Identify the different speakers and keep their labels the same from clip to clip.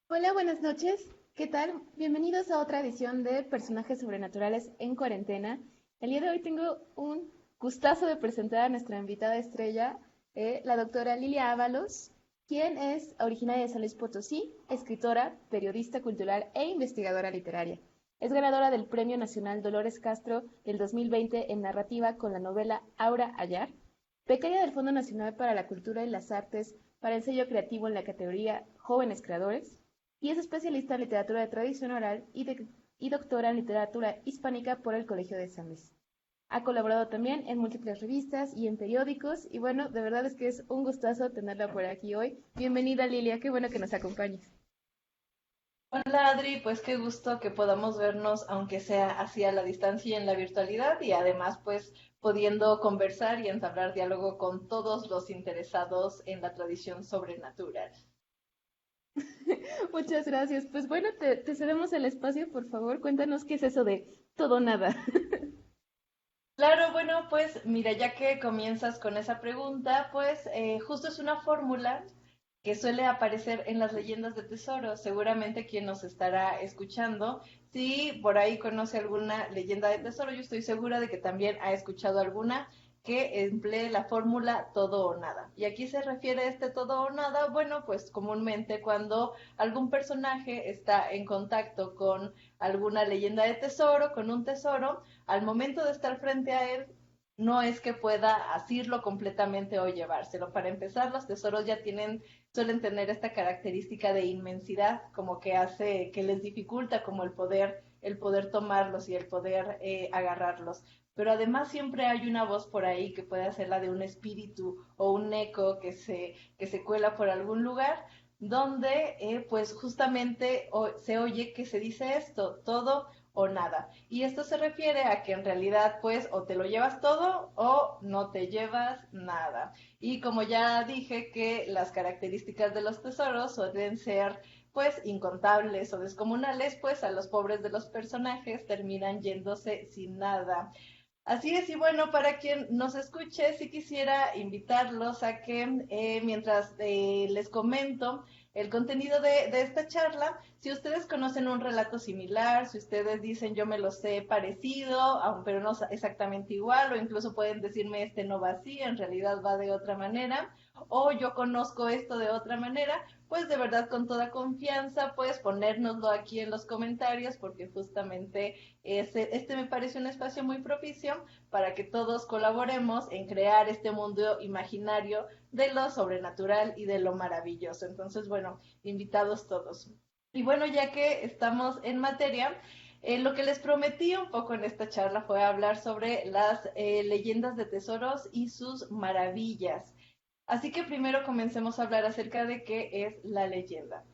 Speaker 1: Hola, buenas noches. ¿Qué tal? Bienvenidos a otra edición de Personajes Sobrenaturales en Cuarentena. El día de hoy tengo un gustazo de presentar a nuestra invitada estrella, la doctora Lilia Ábalos, quien es originaria de San Luis Potosí, escritora, periodista cultural e investigadora literaria. Es ganadora del Premio Nacional Dolores Castro del 2020 en narrativa con la novela Aura Ayar, becaria del Fondo Nacional para la Cultura y las Artes para el sello creativo en la categoría Jóvenes Creadores, y es especialista en literatura de tradición oral y doctora en literatura hispánica por el Colegio de San Luis. Ha colaborado también en múltiples revistas y en periódicos, y bueno, de verdad es que es un gustazo tenerla por aquí hoy. Bienvenida, Lilia, qué bueno que nos acompañes.
Speaker 2: Hola Adri, pues qué gusto que podamos vernos, aunque sea así a la distancia y en la virtualidad, y además pues pudiendo conversar y entablar diálogo con todos los interesados en la tradición sobrenatural.
Speaker 1: Muchas gracias. Pues bueno, te cedemos el espacio, por favor, cuéntanos qué es eso de todo nada.
Speaker 2: Claro, bueno, pues mira, ya que comienzas con esa pregunta, pues justo es una fórmula que suele aparecer en las leyendas de tesoro. Seguramente quien nos estará escuchando, si por ahí conoce alguna leyenda de tesoro, yo estoy segura de que también ha escuchado alguna que emplee la fórmula todo o nada. Y aquí se refiere a este todo o nada, bueno, pues comúnmente cuando algún personaje está en contacto con alguna leyenda de tesoro, con un tesoro, al momento de estar frente a él, no es que pueda asirlo completamente o llevárselo. Para empezar, los tesoros ya suelen tener esta característica de inmensidad, como que hace, que les dificulta como el poder tomarlos y el poder agarrarlos. Pero además siempre hay una voz por ahí que puede ser la de un espíritu o un eco que se cuela por algún lugar, donde pues justamente se oye que se dice esto, todo o nada. Y esto se refiere a que en realidad pues o te lo llevas todo o no te llevas nada. Y como ya dije que las características de los tesoros suelen ser pues incontables o descomunales, pues a los pobres de los personajes terminan yéndose sin nada. Así es, y bueno, para quien nos escuche, sí quisiera invitarlos a que mientras les comento el contenido de esta charla, si ustedes conocen un relato similar, si ustedes dicen yo me lo sé parecido, pero no exactamente igual, o incluso pueden decirme este no va así, en realidad va de otra manera, o yo conozco esto de otra manera, pues de verdad con toda confianza, pues ponérnoslo aquí en los comentarios, porque justamente este me parece un espacio muy propicio para que todos colaboremos en crear este mundo imaginario de lo sobrenatural y de lo maravilloso. Entonces, bueno, invitados todos. Y bueno, ya que estamos en materia, lo que les prometí un poco en esta charla fue hablar sobre las leyendas de tesoros y sus maravillas. Así que primero comencemos a hablar acerca de qué es la leyenda.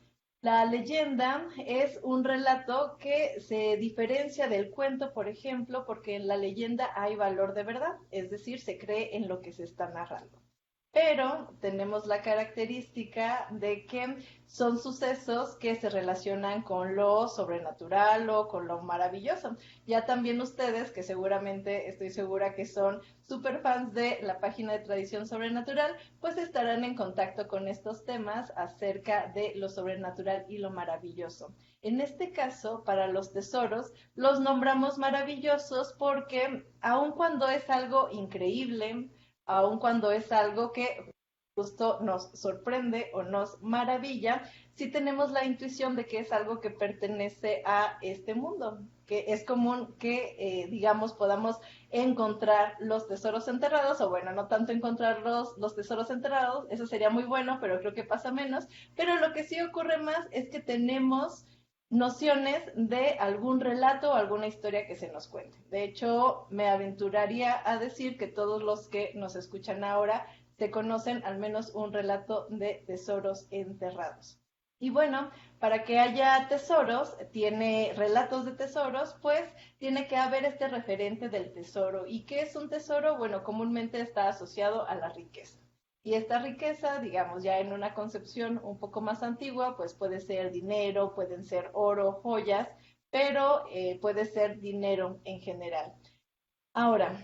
Speaker 2: La leyenda es un relato que se diferencia del cuento, por ejemplo, porque en la leyenda hay valor de verdad, es decir, se cree en lo que se está narrando. Pero tenemos la característica de que son sucesos que se relacionan con lo sobrenatural o con lo maravilloso. Ya también ustedes, que seguramente estoy segura que son super fans de la página de Tradición Sobrenatural, pues estarán en contacto con estos temas acerca de lo sobrenatural y lo maravilloso. En este caso, para los tesoros, los nombramos maravillosos porque aun cuando es algo increíble, aun cuando es algo que justo nos sorprende o nos maravilla, sí tenemos la intuición de que es algo que pertenece a este mundo, que es común que, digamos, podamos encontrar los tesoros enterrados, o bueno, no tanto encontrar los tesoros enterrados, eso sería muy bueno, pero creo que pasa menos, pero lo que sí ocurre más es que tenemos nociones de algún relato o alguna historia que se nos cuente. De hecho, me aventuraría a decir que todos los que nos escuchan ahora se conocen al menos un relato de tesoros enterrados. Y bueno, para que haya tesoros, tiene relatos de tesoros, pues tiene que haber este referente del tesoro. ¿Y qué es un tesoro? Bueno, comúnmente está asociado a la riqueza. Y esta riqueza, digamos, ya en una concepción un poco más antigua, pues puede ser dinero, pueden ser oro, joyas, pero puede ser dinero en general. Ahora,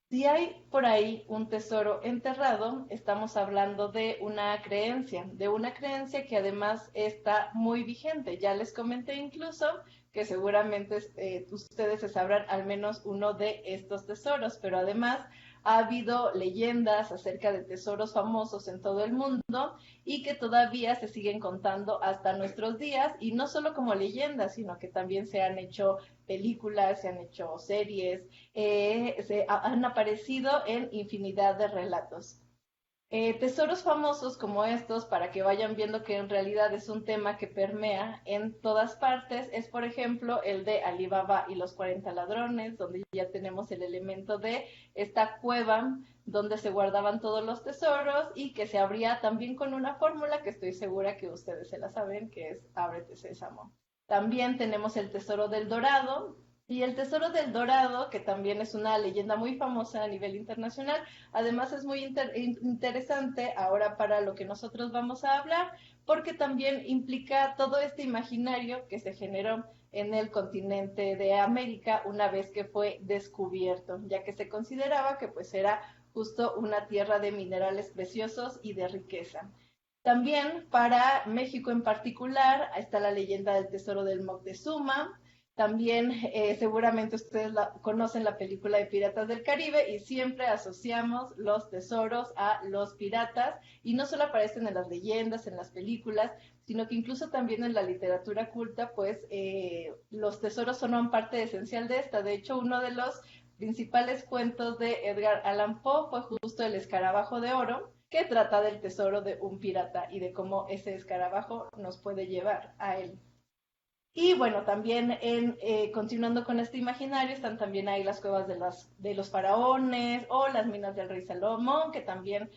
Speaker 2: Si hay por ahí un tesoro enterrado, estamos hablando de una creencia que además está muy vigente. Ya les comenté incluso que seguramente ustedes se sabrán al menos uno de estos tesoros, pero además ha habido leyendas acerca de tesoros famosos en todo el mundo y que todavía se siguen contando hasta nuestros días, y no solo como leyendas, sino que también se han hecho películas, se han hecho series, han aparecido en infinidad de relatos. Tesoros famosos como estos, para que vayan viendo que en realidad es un tema que permea en todas partes, es por ejemplo el de Alibaba y los 40 ladrones, donde ya tenemos el elemento de esta cueva donde se guardaban todos los tesoros y que se abría también con una fórmula que estoy segura que ustedes se la saben, que es ábrete sésamo. También tenemos el tesoro del Dorado, y el tesoro del Dorado, que también es una leyenda muy famosa a nivel internacional. Además es muy interesante ahora para lo que nosotros vamos a hablar, porque también implica todo este imaginario que se generó en el continente de América una vez que fue descubierto, ya que se consideraba que pues era justo una tierra de minerales preciosos y de riqueza. También para México en particular está la leyenda del tesoro del Moctezuma. También seguramente ustedes conocen la película de Piratas del Caribe y siempre asociamos los tesoros a los piratas, y no solo aparecen en las leyendas, en las películas, sino que incluso también en la literatura culta, pues los tesoros son parte esencial de esta. De hecho, uno de los principales cuentos de Edgar Allan Poe fue justo El Escarabajo de Oro, que trata del tesoro de un pirata y de cómo ese escarabajo nos puede llevar a él. Y bueno, también continuando con este imaginario, están también ahí las cuevas de los faraones o las minas del rey Salomón, que también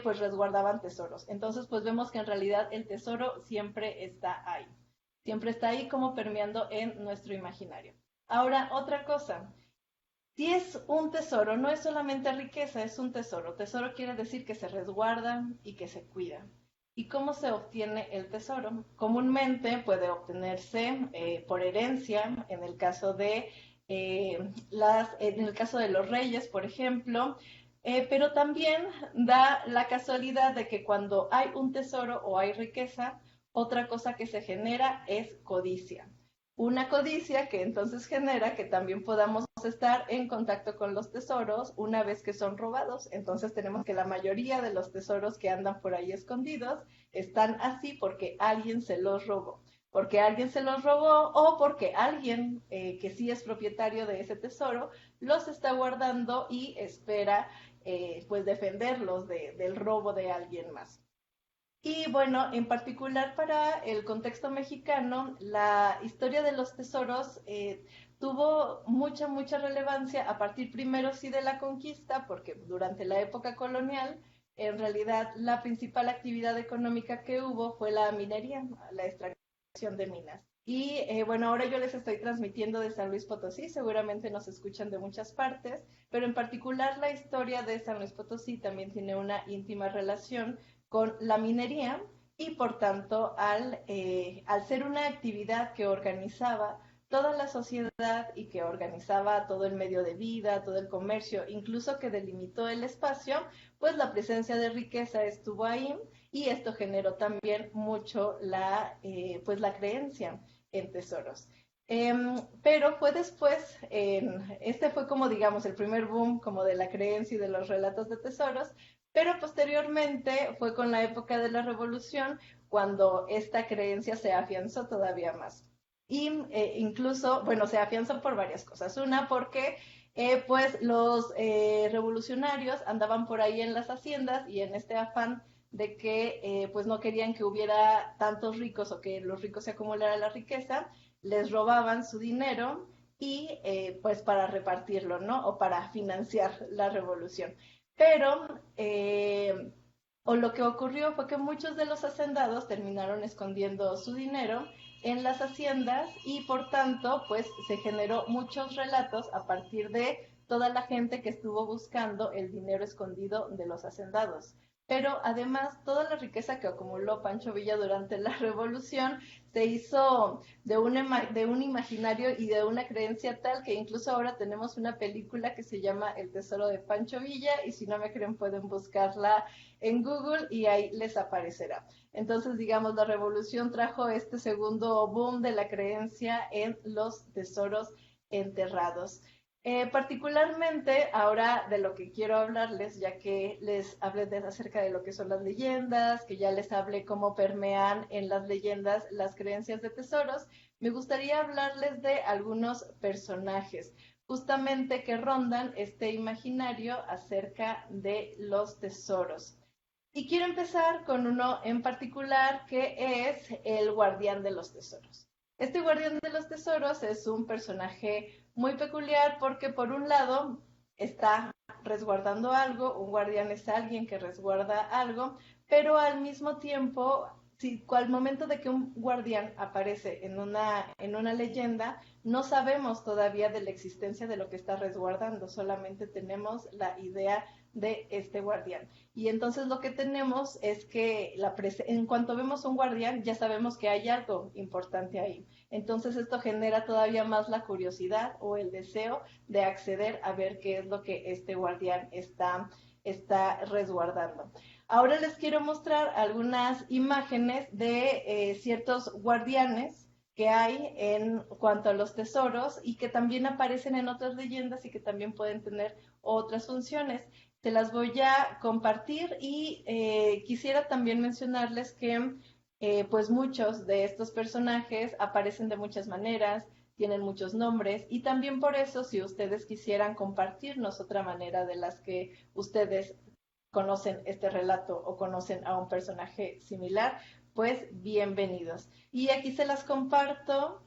Speaker 2: pues resguardaban tesoros. Entonces, pues vemos que en realidad el tesoro siempre está ahí como permeando en nuestro imaginario. Ahora, otra cosa, si es un tesoro, no es solamente riqueza, es un tesoro. Tesoro quiere decir que se resguarda y que se cuida. ¿Y cómo se obtiene el tesoro? Comúnmente puede obtenerse por herencia, en el caso de los reyes, por ejemplo, pero también da la casualidad de que cuando hay un tesoro o hay riqueza, otra cosa que se genera es codicia. Una codicia que entonces genera que también podamos estar en contacto con los tesoros una vez que son robados. Entonces tenemos que la mayoría de los tesoros que andan por ahí escondidos están así porque alguien se los robó. Porque alguien se los robó o porque alguien que sí es propietario de ese tesoro los está guardando y espera pues defenderlos del robo de alguien más. Y bueno, en particular para el contexto mexicano, la historia de los tesoros tuvo mucha relevancia a partir primero sí de la conquista, porque durante la época colonial, en realidad la principal actividad económica que hubo fue la minería, la extracción de minas. Y bueno, ahora yo les estoy transmitiendo de San Luis Potosí, seguramente nos escuchan de muchas partes, pero en particular la historia de San Luis Potosí también tiene una íntima relación con la minería, y por tanto al ser una actividad que organizaba toda la sociedad y que organizaba todo el medio de vida, todo el comercio, incluso que delimitó el espacio, pues la presencia de riqueza estuvo ahí, y esto generó también mucho pues la creencia en tesoros. Pero fue después, este fue como digamos el primer boom como de la creencia y de los relatos de tesoros, pero posteriormente fue con la época de la Revolución cuando esta creencia se afianzó todavía más. Y incluso, bueno, se afianzó por varias cosas. Una, porque pues los revolucionarios andaban por ahí en las haciendas y en este afán de que pues no querían que hubiera tantos ricos o que los ricos se acumulara la riqueza, les robaban su dinero y pues para repartirlo, ¿no? O para financiar la revolución. Pero, o lo que ocurrió fue que muchos de los hacendados terminaron escondiendo su dinero en las haciendas, y por tanto, pues se generó muchos relatos a partir de toda la gente que estuvo buscando el dinero escondido de los hacendados. pero además toda la riqueza que acumuló Pancho Villa durante la Revolución se hizo de un imaginario y de una creencia tal que incluso ahora tenemos una película que se llama El Tesoro de Pancho Villa, y si no me creen pueden buscarla en Google y ahí les aparecerá. Entonces, digamos, la revolución trajo este segundo boom de la creencia en los tesoros enterrados. Particularmente ahora de lo que quiero hablarles, ya que les hablé acerca de lo que son las leyendas, que ya les hablé cómo permean en las leyendas las creencias de tesoros, me gustaría hablarles de algunos personajes, justamente que rondan este imaginario acerca de los tesoros. Y quiero empezar con uno en particular que es el guardián de los tesoros. Este guardián de los tesoros es un personaje muy peculiar porque por un lado está resguardando algo, un guardián es alguien que resguarda algo, pero al mismo tiempo, si al momento de que un guardián aparece en una leyenda, no sabemos todavía de la existencia de lo que está resguardando, solamente tenemos la idea de este guardián. Y entonces lo que tenemos es que en cuanto vemos un guardián ya sabemos que hay algo importante ahí. Entonces esto genera todavía más la curiosidad o el deseo de acceder a ver qué es lo que este guardián está resguardando. Ahora les quiero mostrar algunas imágenes de ciertos guardianes que hay en cuanto a los tesoros y que también aparecen en otras leyendas y que también pueden tener otras funciones. Te las voy a compartir y quisiera también mencionarles que pues muchos de estos personajes aparecen de muchas maneras, tienen muchos nombres y también por eso si ustedes quisieran compartirnos otra manera de las que ustedes conocen este relato o conocen a un personaje similar, pues bienvenidos. Y aquí se las comparto.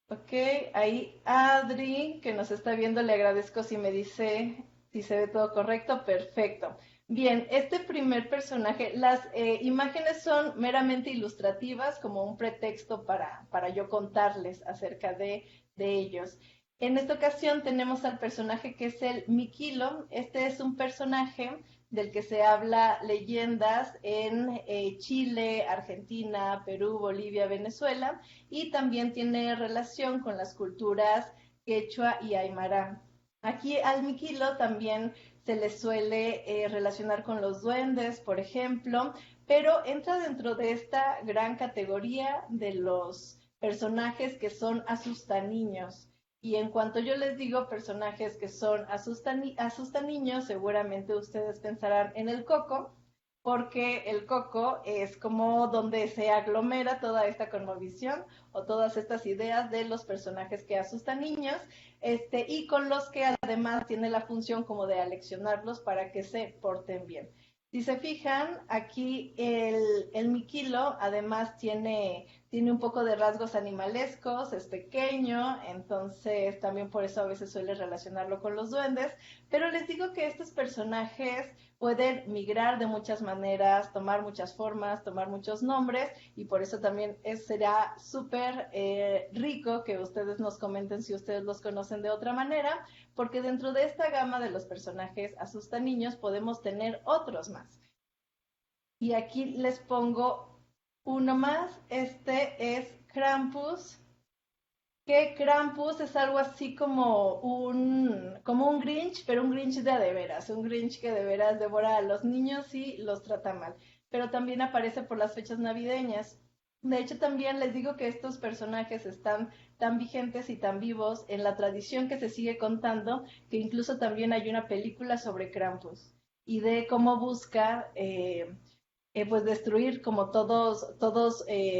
Speaker 2: Ok, ahí Adri, que nos está viendo, le agradezco si me dice si se ve todo correcto. Perfecto. Bien, este primer personaje, las imágenes son meramente ilustrativas, como un pretexto para yo contarles acerca de ellos. En esta ocasión tenemos al personaje que es el Miquilo. Este es un personaje del que se habla leyendas en Chile, Argentina, Perú, Bolivia, Venezuela, y también tiene relación con las culturas quechua y aymara. Aquí al Miquilo también se le suele relacionar con los duendes, por ejemplo, pero entra dentro de esta gran categoría de los personajes que son asustaniños. Y en cuanto yo les digo personajes que son asustaniños, seguramente ustedes pensarán en el Coco, porque el Coco es como donde se aglomera toda esta conmovisión o todas estas ideas de los personajes que asustan niños, y con los que además tiene la función como de aleccionarlos para que se porten bien. Si se fijan, aquí el Miquilo además tiene un poco de rasgos animalescos, es pequeño, entonces también por eso a veces suele relacionarlo con los duendes, pero les digo que estos personajes pueden migrar de muchas maneras, tomar muchas formas, tomar muchos nombres, y por eso también será súper rico que ustedes nos comenten si ustedes los conocen de otra manera, porque dentro de esta gama de los personajes asustan niños podemos tener otros más. Y aquí les pongo uno más, este es Krampus, que Krampus es algo así como un Grinch, pero un Grinch de veras, un Grinch que de veras devora a los niños y los trata mal, pero también aparece por las fechas navideñas. De hecho, también les digo que estos personajes están tan vigentes y tan vivos en la tradición que se sigue contando, que incluso también hay una película sobre Krampus y de cómo busca pues destruir como todos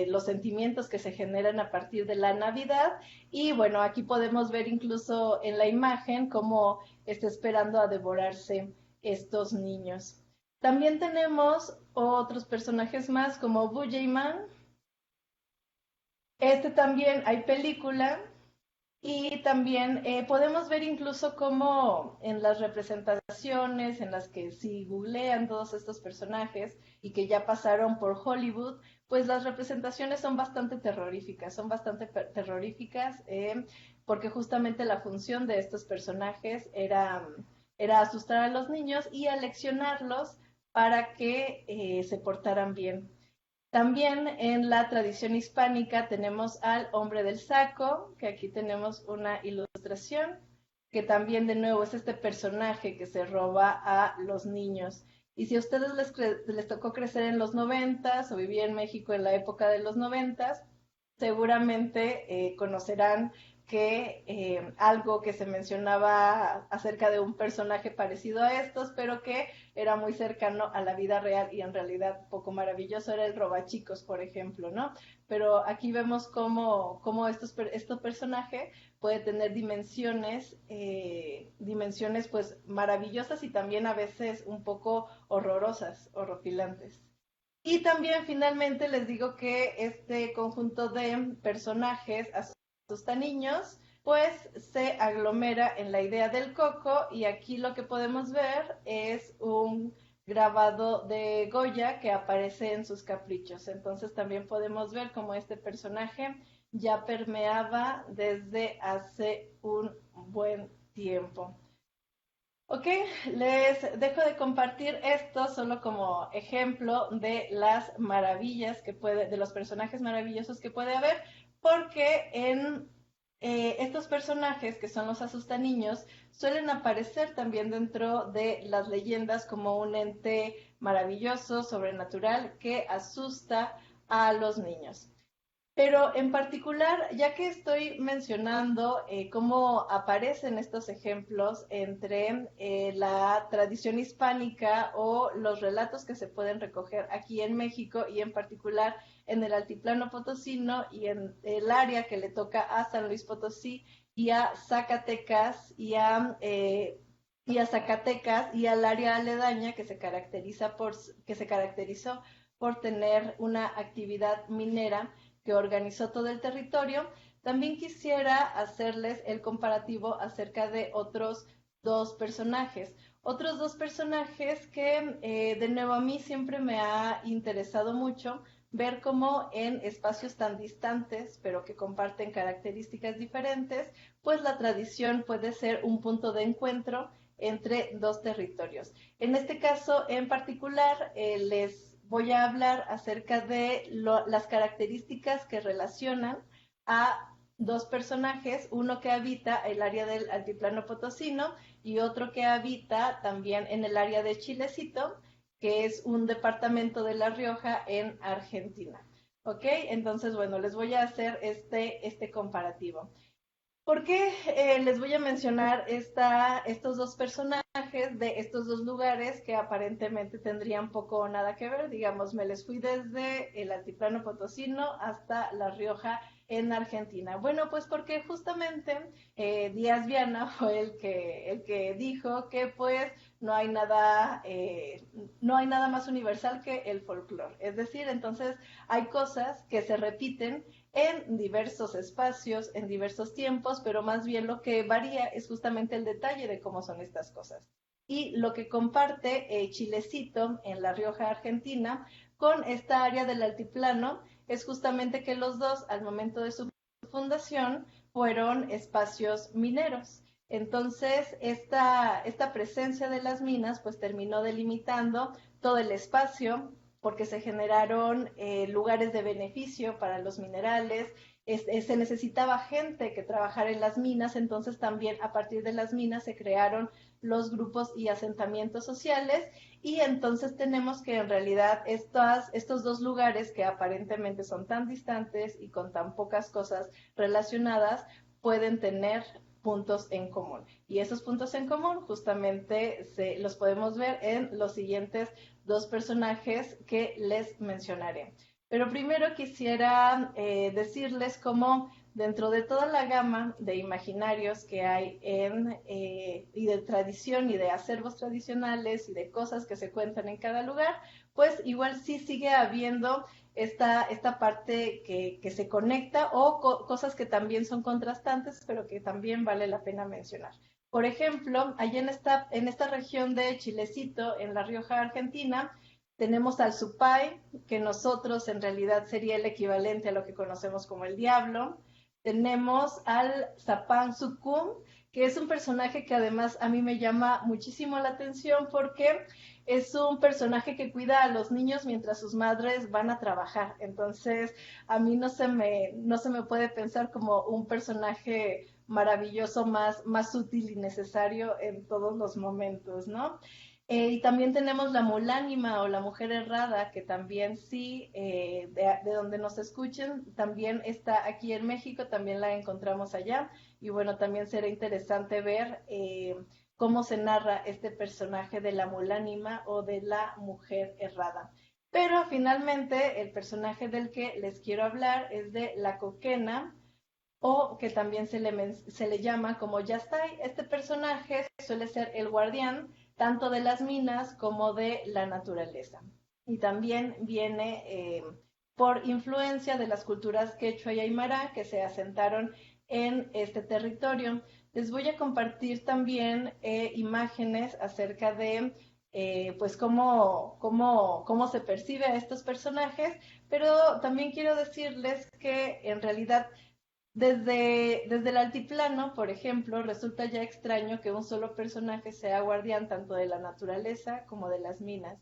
Speaker 2: los sentimientos que se generan a partir de la Navidad. Y bueno, aquí podemos ver incluso en la imagen cómo está esperando a devorarse estos niños. También tenemos otros personajes más como Bujayman. Este también hay película. Y también podemos ver incluso cómo en las representaciones en las que si googlean todos estos personajes y que ya pasaron por Hollywood, pues las representaciones son bastante terroríficas, porque justamente la función de estos personajes era era asustar a los niños y aleccionarlos para que se portaran bien. También en la tradición hispánica tenemos al hombre del saco, que aquí tenemos una ilustración, que también de nuevo es este personaje que se roba a los niños. Y si a ustedes les tocó crecer en los 90s o vivir en México en la época de los 90s, seguramente conocerán que algo que se mencionaba acerca de un personaje parecido a estos, pero que era muy cercano a la vida real y en realidad poco maravilloso, era el robachicos, por ejemplo, ¿no? Pero aquí vemos cómo este personaje puede tener dimensiones pues maravillosas y también a veces un poco horrorosas, horripilantes. Y también finalmente les digo que este conjunto de personajes asusta niños, pues se aglomera en la idea del coco y aquí lo que podemos ver es un grabado de Goya que aparece en sus caprichos. Entonces también podemos ver cómo este personaje ya permeaba desde hace un buen tiempo. Ok, les dejo de compartir esto solo como ejemplo de las maravillas de los personajes maravillosos que puede haber, porque en estos personajes que son los asustaniños suelen aparecer también dentro de las leyendas como un ente maravilloso, sobrenatural, que asusta a los niños. Pero en particular, ya que estoy mencionando cómo aparecen estos ejemplos entre la tradición hispánica o los relatos que se pueden recoger aquí en México y en particular en el altiplano potosino y en el área que le toca a San Luis Potosí y a Zacatecas y al área aledaña que se caracterizó por tener una actividad minera que organizó todo el territorio, también quisiera hacerles el comparativo acerca de otros dos personajes. Otros dos personajes que de nuevo a mí siempre me ha interesado mucho ver cómo en espacios tan distantes, pero que comparten características diferentes, pues la tradición puede ser un punto de encuentro entre dos territorios. En este caso en particular, les voy a hablar acerca de las características que relacionan a dos personajes, uno que habita el área del altiplano potosino y otro que habita también en el área de Chilecito, que es un departamento de La Rioja en Argentina. ¿Ok? Entonces, bueno, les voy a hacer este comparativo. ¿Por qué les voy a mencionar estos dos personajes de estos dos lugares que aparentemente tendrían poco o nada que ver? Digamos, me les fui desde el altiplano potosino hasta La Rioja en Argentina. Bueno, pues porque justamente Díaz Viana fue el que dijo que pues no hay nada más universal que el folclore. Es decir, entonces hay cosas que se repiten en diversos espacios, en diversos tiempos, pero más bien lo que varía es justamente el detalle de cómo son estas cosas. Y lo que comparte Chilecito en La Rioja, Argentina, con esta área del altiplano es justamente que los dos, al momento de su fundación, fueron espacios mineros. Entonces, esta presencia de las minas pues terminó delimitando todo el espacio, porque se generaron lugares de beneficio para los minerales, se necesitaba gente que trabajara en las minas, entonces también a partir de las minas se crearon los grupos y asentamientos sociales y entonces tenemos que en realidad estos dos lugares que aparentemente son tan distantes y con tan pocas cosas relacionadas pueden tener puntos en común. Y esos puntos en común justamente los podemos ver en los siguientes dos personajes que les mencionaré. Pero primero quisiera decirles cómo dentro de toda la gama de imaginarios que hay y de tradición y de acervos tradicionales y de cosas que se cuentan en cada lugar, pues igual sí sigue habiendo esta parte que se conecta o cosas que también son contrastantes, pero que también vale la pena mencionar. Por ejemplo, allá en esta región de Chilecito, en La Rioja, Argentina, tenemos al Supay, que nosotros en realidad sería el equivalente a lo que conocemos como el diablo. Tenemos al Zapán Sucum, que es un personaje que además a mí me llama muchísimo la atención porque es un personaje que cuida a los niños mientras sus madres van a trabajar. Entonces, a mí no se me puede pensar como un personaje maravilloso, más útil y necesario en todos los momentos, ¿no? Y también tenemos la mulánima o la mujer errada, que también sí, de donde nos escuchen, también está aquí en México, también la encontramos allá. Y bueno, también será interesante ver cómo se narra este personaje de la mulánima o de la mujer errada. Pero finalmente el personaje del que les quiero hablar es de la coquena, o que también se le llama como Yastai. Este personaje suele ser el guardián tanto de las minas como de la naturaleza. Y también viene por influencia de las culturas quechua y aymara que se asentaron en este territorio. Les voy a compartir también imágenes acerca de pues cómo se percibe a estos personajes, pero también quiero decirles que en realidad desde el altiplano, por ejemplo, resulta ya extraño que un solo personaje sea guardián tanto de la naturaleza como de las minas,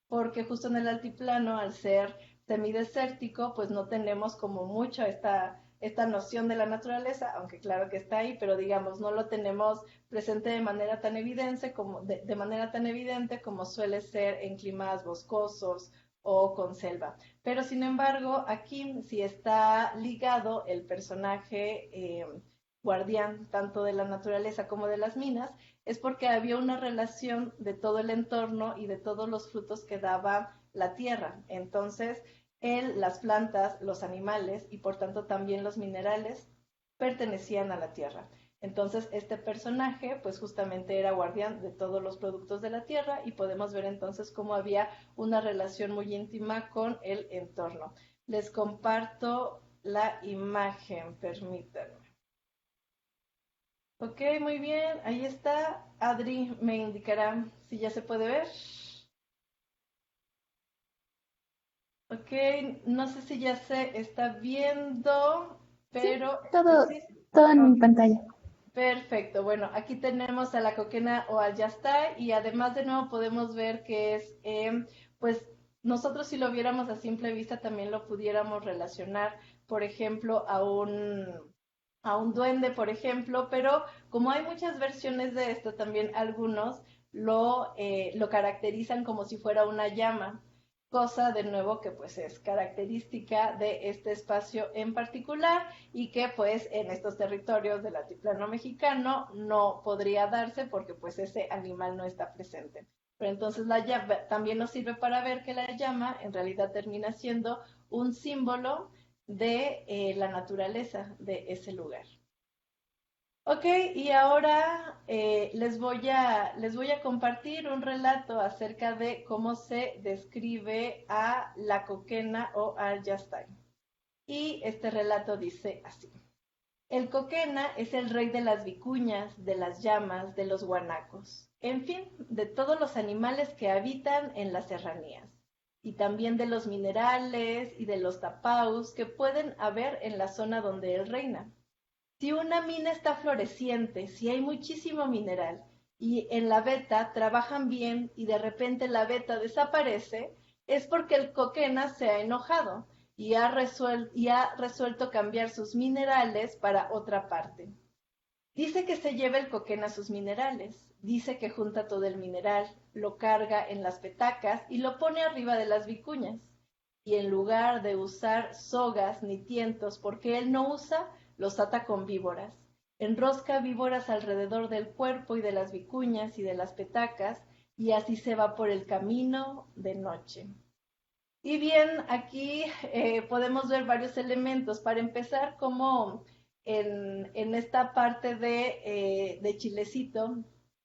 Speaker 2: porque justo en el altiplano, al ser semidesértico, pues no tenemos como mucho esta noción de la naturaleza, aunque claro que está ahí, pero digamos, no lo tenemos presente de manera tan evidente de manera tan evidente como suele ser en climas boscosos o con selva. Pero sin embargo, aquí sí está ligado el personaje guardián tanto de la naturaleza como de las minas, es porque había una relación de todo el entorno y de todos los frutos que daba la tierra. Entonces, él, las plantas, los animales y por tanto también los minerales pertenecían a la tierra. Entonces, este personaje, pues justamente era guardián de todos los productos de la tierra y podemos ver entonces cómo había una relación muy íntima con el entorno. Les comparto la imagen, permítanme. Ok, muy bien, ahí está. Adri me indicará si ya se puede ver. Ok, no sé si ya se está viendo,
Speaker 1: Sí,
Speaker 2: pero
Speaker 1: todo,
Speaker 2: sí.
Speaker 1: todo en mi
Speaker 2: Ok.
Speaker 1: pantalla.
Speaker 2: Perfecto, bueno, aquí tenemos a la coquena o al yastay y además de nuevo podemos ver que es, pues nosotros si lo viéramos a simple vista también lo pudiéramos relacionar, por ejemplo, a un duende, por ejemplo, pero como hay muchas versiones de esto, también algunos lo caracterizan como si fuera una llama, cosa de nuevo que pues es característica de este espacio en particular y que pues en estos territorios del altiplano mexicano no podría darse porque pues ese animal no está presente. Pero entonces la llama también nos sirve para ver que la llama en realidad termina siendo un símbolo de la naturaleza de ese lugar. Ok, y ahora les voy a compartir un relato acerca de cómo se describe a la coquena o al yastay. Y este relato dice así. El coquena es el rey de las vicuñas, de las llamas, de los guanacos, en fin, de todos los animales que habitan en las serranías, y también de los minerales y de los tapaus que pueden haber en la zona donde él reina. Si una mina está floreciente, si hay muchísimo mineral y en la veta trabajan bien y de repente la veta desaparece, es porque el coquena se ha enojado y ha resuelto cambiar sus minerales para otra parte. Dice que se lleva el coquena sus minerales, dice que junta todo el mineral, lo carga en las petacas y lo pone arriba de las vicuñas. Y en lugar de usar sogas ni tientos, porque él no usa, los ata con víboras. Enrosca víboras alrededor del cuerpo y de las vicuñas y de las petacas, y así se va por el camino de noche. Y bien, aquí podemos ver varios elementos. Para empezar, como en esta parte de Chilecito,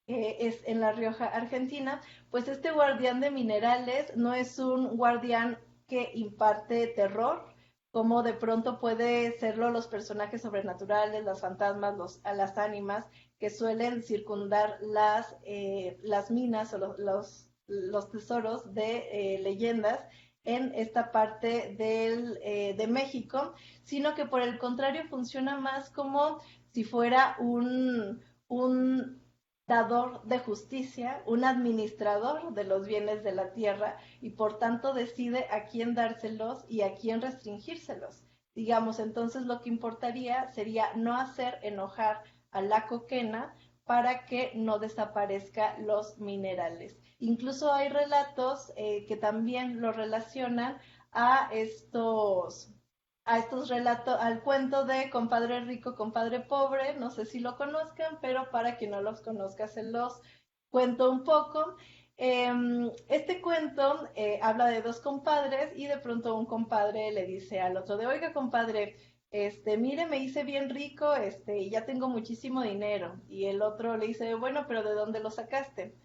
Speaker 2: es en La Rioja, Argentina, pues este guardián de minerales no es un guardián que imparte terror, como de pronto puede serlo los personajes sobrenaturales, las fantasmas, a las ánimas que suelen circundar las minas o los tesoros de leyendas en esta parte de México, sino que por el contrario funciona más como si fuera un dador de justicia, un administrador de los bienes de la tierra y por tanto decide a quién dárselos y a quién restringírselos. Digamos, entonces lo que importaría sería no hacer enojar a la coquena para que no desaparezcan los minerales. Incluso hay relatos que también lo relacionan a estos relatos, al cuento de compadre rico, compadre pobre, no sé si lo conozcan, pero para quien no los conozca se los cuento un poco. Este cuento habla de dos compadres y de pronto un compadre le dice al otro de, oiga compadre, mire, me hice bien rico, y ya tengo muchísimo dinero. Y el otro le dice, bueno, pero ¿de dónde lo sacaste?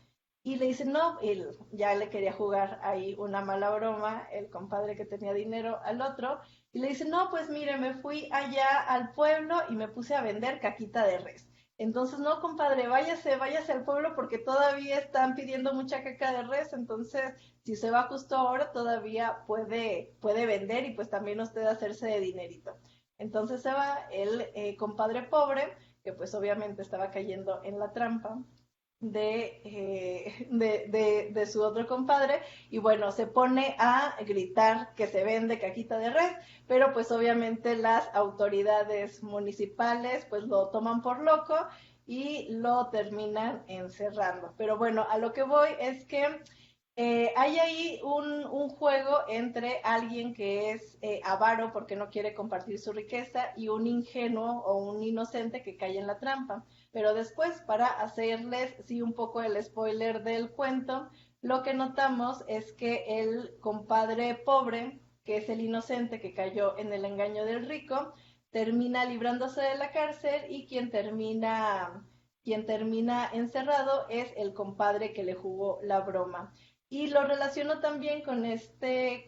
Speaker 2: Y le dice, no, él ya le quería jugar ahí una mala broma, el compadre que tenía dinero al otro, y le dice, no, pues mire, me fui allá al pueblo y me puse a vender caquita de res. Entonces, no, compadre, váyase al pueblo porque todavía están pidiendo mucha caca de res, entonces, si se va justo ahora, todavía puede vender y pues también usted hacerse de dinerito. Entonces se va el compadre pobre, que pues obviamente estaba cayendo en la trampa, de su otro compadre y bueno, se pone a gritar que se vende caquita de res, pero pues obviamente las autoridades municipales pues lo toman por loco y lo terminan encerrando. Pero bueno, a lo que voy es que hay ahí un juego entre alguien que es avaro porque no quiere compartir su riqueza y un ingenuo o un inocente que cae en la trampa. Pero después, para hacerles, sí, un poco el spoiler del cuento, lo que notamos es que el compadre pobre, que es el inocente que cayó en el engaño del rico, termina librándose de la cárcel y quien termina encerrado es el compadre que le jugó la broma. Y lo relaciono también con este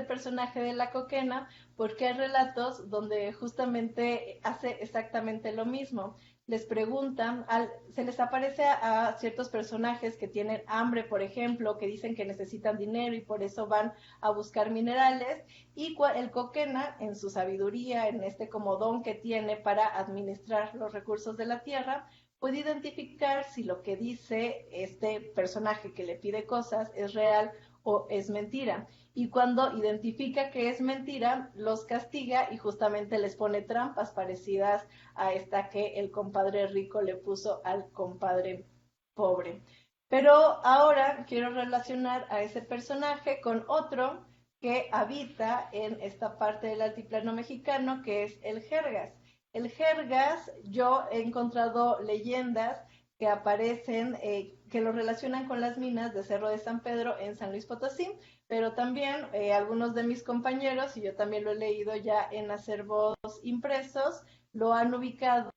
Speaker 2: personaje de la coquena, porque hay relatos donde justamente hace exactamente lo mismo. Les preguntan, se les aparece a ciertos personajes que tienen hambre, por ejemplo, que dicen que necesitan dinero y por eso van a buscar minerales, y el coquena, en su sabiduría, en este como don que tiene para administrar los recursos de la tierra, puede identificar si lo que dice este personaje que le pide cosas es real o es mentira. Y cuando identifica que es mentira, los castiga y justamente les pone trampas parecidas a esta que el compadre rico le puso al compadre pobre. Pero ahora quiero relacionar a ese personaje con otro que habita en esta parte del altiplano mexicano, que es el Jergas. El Jergas, yo he encontrado leyendas que aparecen, que lo relacionan con las minas de Cerro de San Pedro en San Luis Potosí, pero también algunos de mis compañeros, y yo también lo he leído ya en acervos impresos, lo han ubicado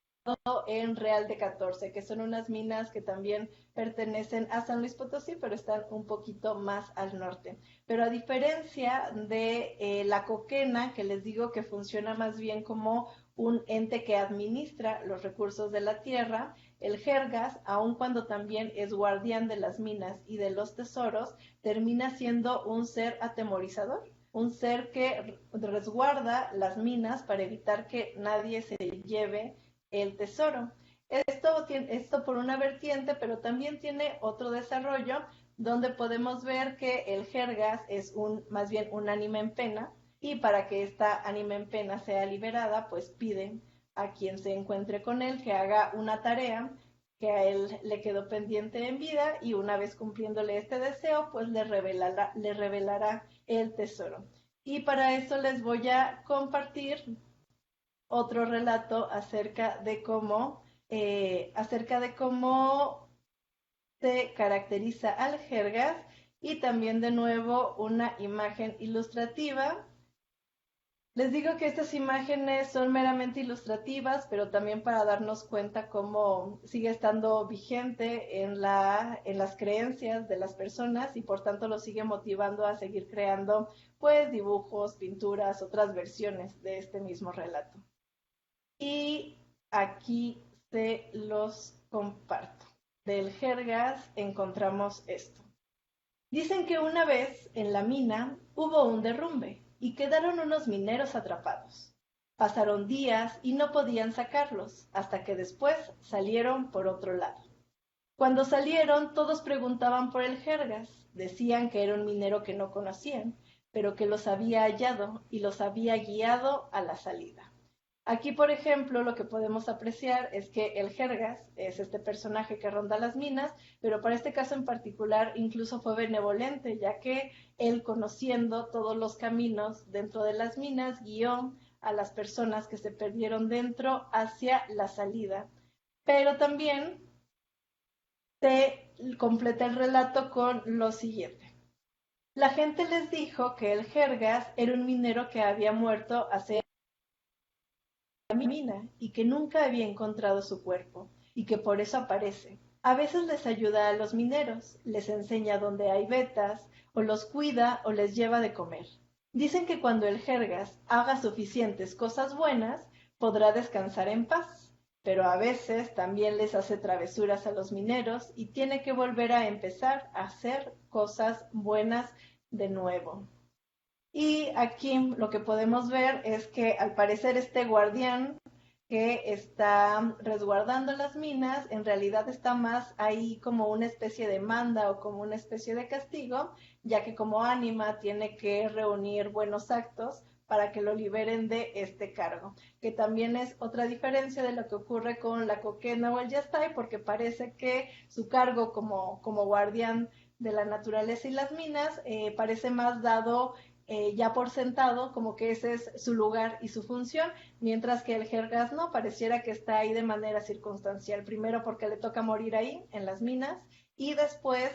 Speaker 2: en Real de 14, que son unas minas que también pertenecen a San Luis Potosí, pero están un poquito más al norte. Pero a diferencia de la coquena, que les digo que funciona más bien como un ente que administra los recursos de la tierra, el Jergas, aun cuando también es guardián de las minas y de los tesoros, termina siendo un ser atemorizador, un ser que resguarda las minas para evitar que nadie se lleve el tesoro. Esto por una vertiente, pero también tiene otro desarrollo donde podemos ver que el Jergas es más bien un ánima en pena, y para que esta ánima en pena sea liberada, pues piden a quien se encuentre con él que haga una tarea que a él le quedó pendiente en vida y una vez cumpliéndole este deseo, pues le revelará el tesoro. Y para eso les voy a compartir otro relato acerca de cómo se caracteriza al Jergas y también de nuevo una imagen ilustrativa. Les digo que estas imágenes son meramente ilustrativas, pero también para darnos cuenta cómo sigue estando vigente en las creencias de las personas y por tanto lo sigue motivando a seguir creando pues dibujos, pinturas, otras versiones de este mismo relato. Y aquí se los comparto. Del Jergas encontramos esto. Dicen que una vez en la mina hubo un derrumbe y quedaron unos mineros atrapados. Pasaron días y no podían sacarlos, hasta que después salieron por otro lado. Cuando salieron, todos preguntaban por el Jergas. Decían que era un minero que no conocían, pero que los había hallado y los había guiado a la salida. Aquí, por ejemplo, lo que podemos apreciar es que el Jergas es este personaje que ronda las minas, pero para este caso en particular incluso fue benevolente, ya que él, conociendo todos los caminos dentro de las minas, guió a las personas que se perdieron dentro hacia la salida. Pero también se completa el relato con lo siguiente. La gente les dijo que el Jergas era un minero que había muerto hace la mina y que nunca había encontrado su cuerpo y que por eso aparece. A veces les ayuda a los mineros, les enseña dónde hay vetas, o los cuida o les lleva de comer. Dicen que cuando el Jergas haga suficientes cosas buenas, podrá descansar en paz, pero a veces también les hace travesuras a los mineros y tiene que volver a empezar a hacer cosas buenas de nuevo. Y aquí lo que podemos ver es que al parecer este guardián que está resguardando las minas, en realidad está más ahí como una especie de manda o como una especie de castigo, ya que como ánima tiene que reunir buenos actos para que lo liberen de este cargo, que también es otra diferencia de lo que ocurre con la Coquena o el Yastay, porque parece que su cargo como guardián de la naturaleza y las minas parece más dado ya por sentado, como que ese es su lugar y su función, mientras que el Jergas no, pareciera que está ahí de manera circunstancial, primero porque le toca morir ahí, en las minas, y después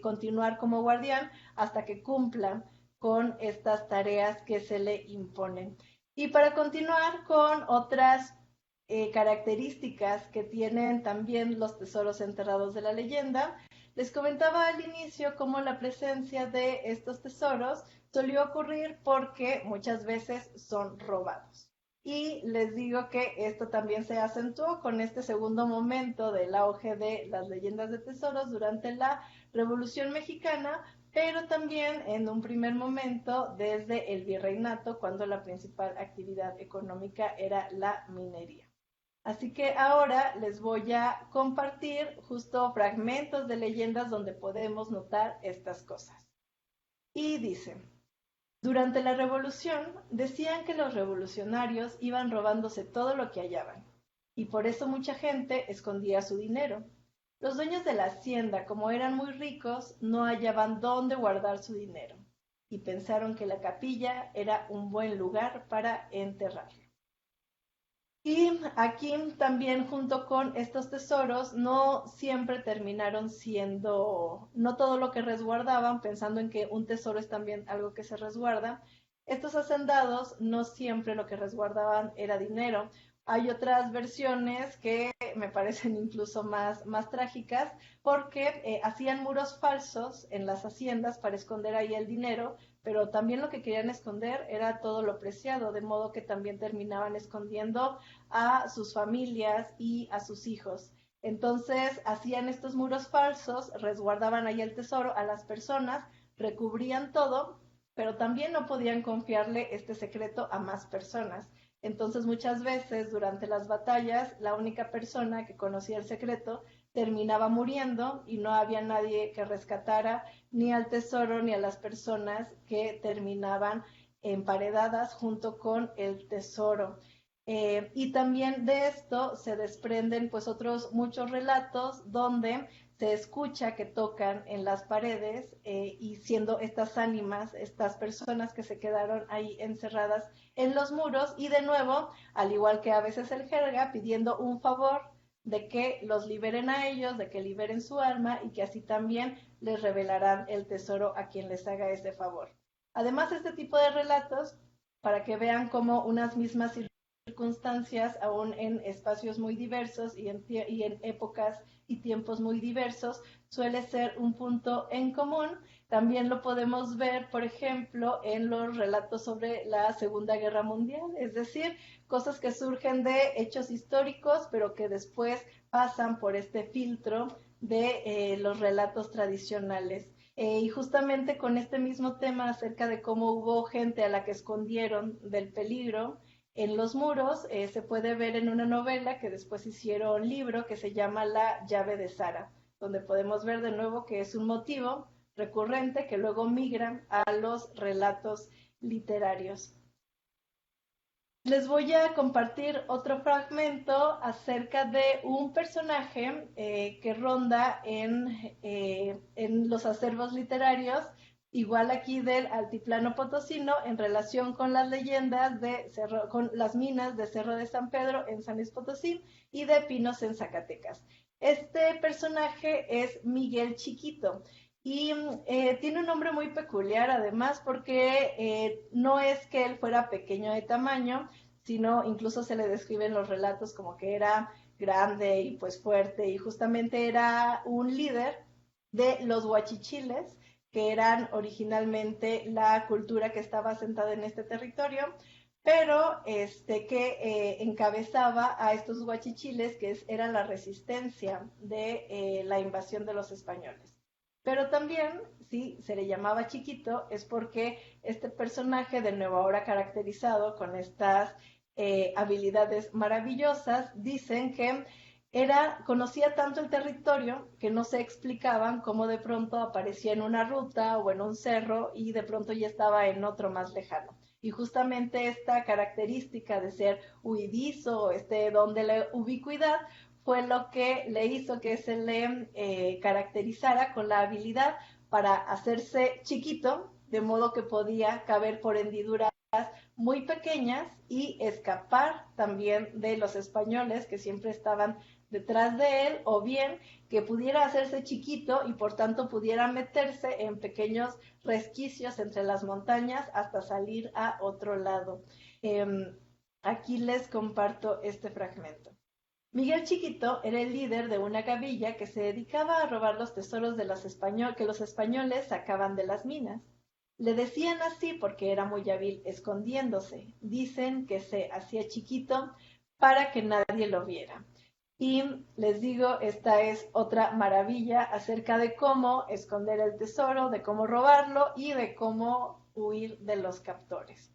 Speaker 2: continuar como guardián hasta que cumpla con estas tareas que se le imponen. Y para continuar con otras características que tienen también los tesoros enterrados de la leyenda, les comentaba al inicio cómo la presencia de estos tesoros solía ocurrir porque muchas veces son robados. Y les digo que esto también se acentuó con este segundo momento del auge de las leyendas de tesoros durante la Revolución Mexicana, pero también en un primer momento desde el virreinato, cuando la principal actividad económica era la minería. Así que ahora les voy a compartir justo fragmentos de leyendas donde podemos notar estas cosas. Y dice, durante la revolución decían que los revolucionarios iban robándose todo lo que hallaban, y por eso mucha gente escondía su dinero. Los dueños de la hacienda, como eran muy ricos, no hallaban dónde guardar su dinero, y pensaron que la capilla era un buen lugar para enterrarlo. Y aquí también junto con estos tesoros no siempre terminaron siendo, no todo lo que resguardaban, pensando en que un tesoro es también algo que se resguarda. Estos hacendados no siempre lo que resguardaban era dinero. Hay otras versiones que me parecen incluso más trágicas porque hacían muros falsos en las haciendas para esconder ahí el dinero, pero también lo que querían esconder era todo lo preciado, de modo que también terminaban escondiendo a sus familias y a sus hijos. Entonces hacían estos muros falsos, resguardaban ahí el tesoro a las personas, recubrían todo, pero también no podían confiarle este secreto a más personas. Entonces muchas veces durante las batallas la única persona que conocía el secreto terminaba muriendo y no había nadie que rescatara ni al tesoro ni a las personas que terminaban emparedadas junto con el tesoro. Y también de esto se desprenden pues otros muchos relatos donde se escucha que tocan en las paredes y siendo estas ánimas, estas personas que se quedaron ahí encerradas en los muros y de nuevo, al igual que a veces el jerga, pidiendo un favor de que los liberen a ellos, de que liberen su alma y que así también les revelarán el tesoro a quien les haga ese favor. Además, este tipo de relatos, para que vean cómo unas mismas circunstancias, aún en espacios muy diversos y en épocas y tiempos muy diversos, suele ser un punto en común. También lo podemos ver, por ejemplo, en los relatos sobre la Segunda Guerra Mundial, es decir, cosas que surgen de hechos históricos, pero que después pasan por este filtro de los relatos tradicionales. Y justamente con este mismo tema acerca de cómo hubo gente a la que escondieron del peligro, en los muros. Se puede ver en una novela que después hicieron libro que se llama La llave de Sara, donde podemos ver de nuevo que es un motivo recurrente que luego migra a los relatos literarios. Les voy a compartir otro fragmento acerca de un personaje que ronda en los acervos literarios, igual aquí del altiplano potosino, en relación con las leyendas con las minas de Cerro de San Pedro en San Luis Potosí y de Pinos en Zacatecas. Este personaje es Miguel Chiquito. Y tiene un nombre muy peculiar además porque no es que él fuera pequeño de tamaño, sino incluso se le describe en los relatos como que era grande y pues fuerte y justamente era un líder de los huachichiles, que eran originalmente la cultura que estaba asentada en este territorio, pero que encabezaba a estos huachichiles que era la resistencia de la invasión de los españoles. Pero también, si se le llamaba Chiquito, es porque este personaje, de nuevo ahora caracterizado con estas habilidades maravillosas, dicen que conocía tanto el territorio que no se explicaban cómo de pronto aparecía en una ruta o en un cerro y de pronto ya estaba en otro más lejano. Y justamente esta característica de ser huidizo, este don de la ubicuidad, fue lo que le hizo que se le caracterizara con la habilidad para hacerse chiquito, de modo que podía caber por hendiduras muy pequeñas y escapar también de los españoles que siempre estaban detrás de él, o bien que pudiera hacerse chiquito y por tanto pudiera meterse en pequeños resquicios entre las montañas hasta salir a otro lado. Aquí les comparto este fragmento. Miguel Chiquito era el líder de una gavilla que se dedicaba a robar los tesoros de que los españoles sacaban de las minas. Le decían así porque era muy hábil escondiéndose. Dicen que se hacía chiquito para que nadie lo viera. Y les digo, esta es otra maravilla acerca de cómo esconder el tesoro, de cómo robarlo y de cómo huir de los captores.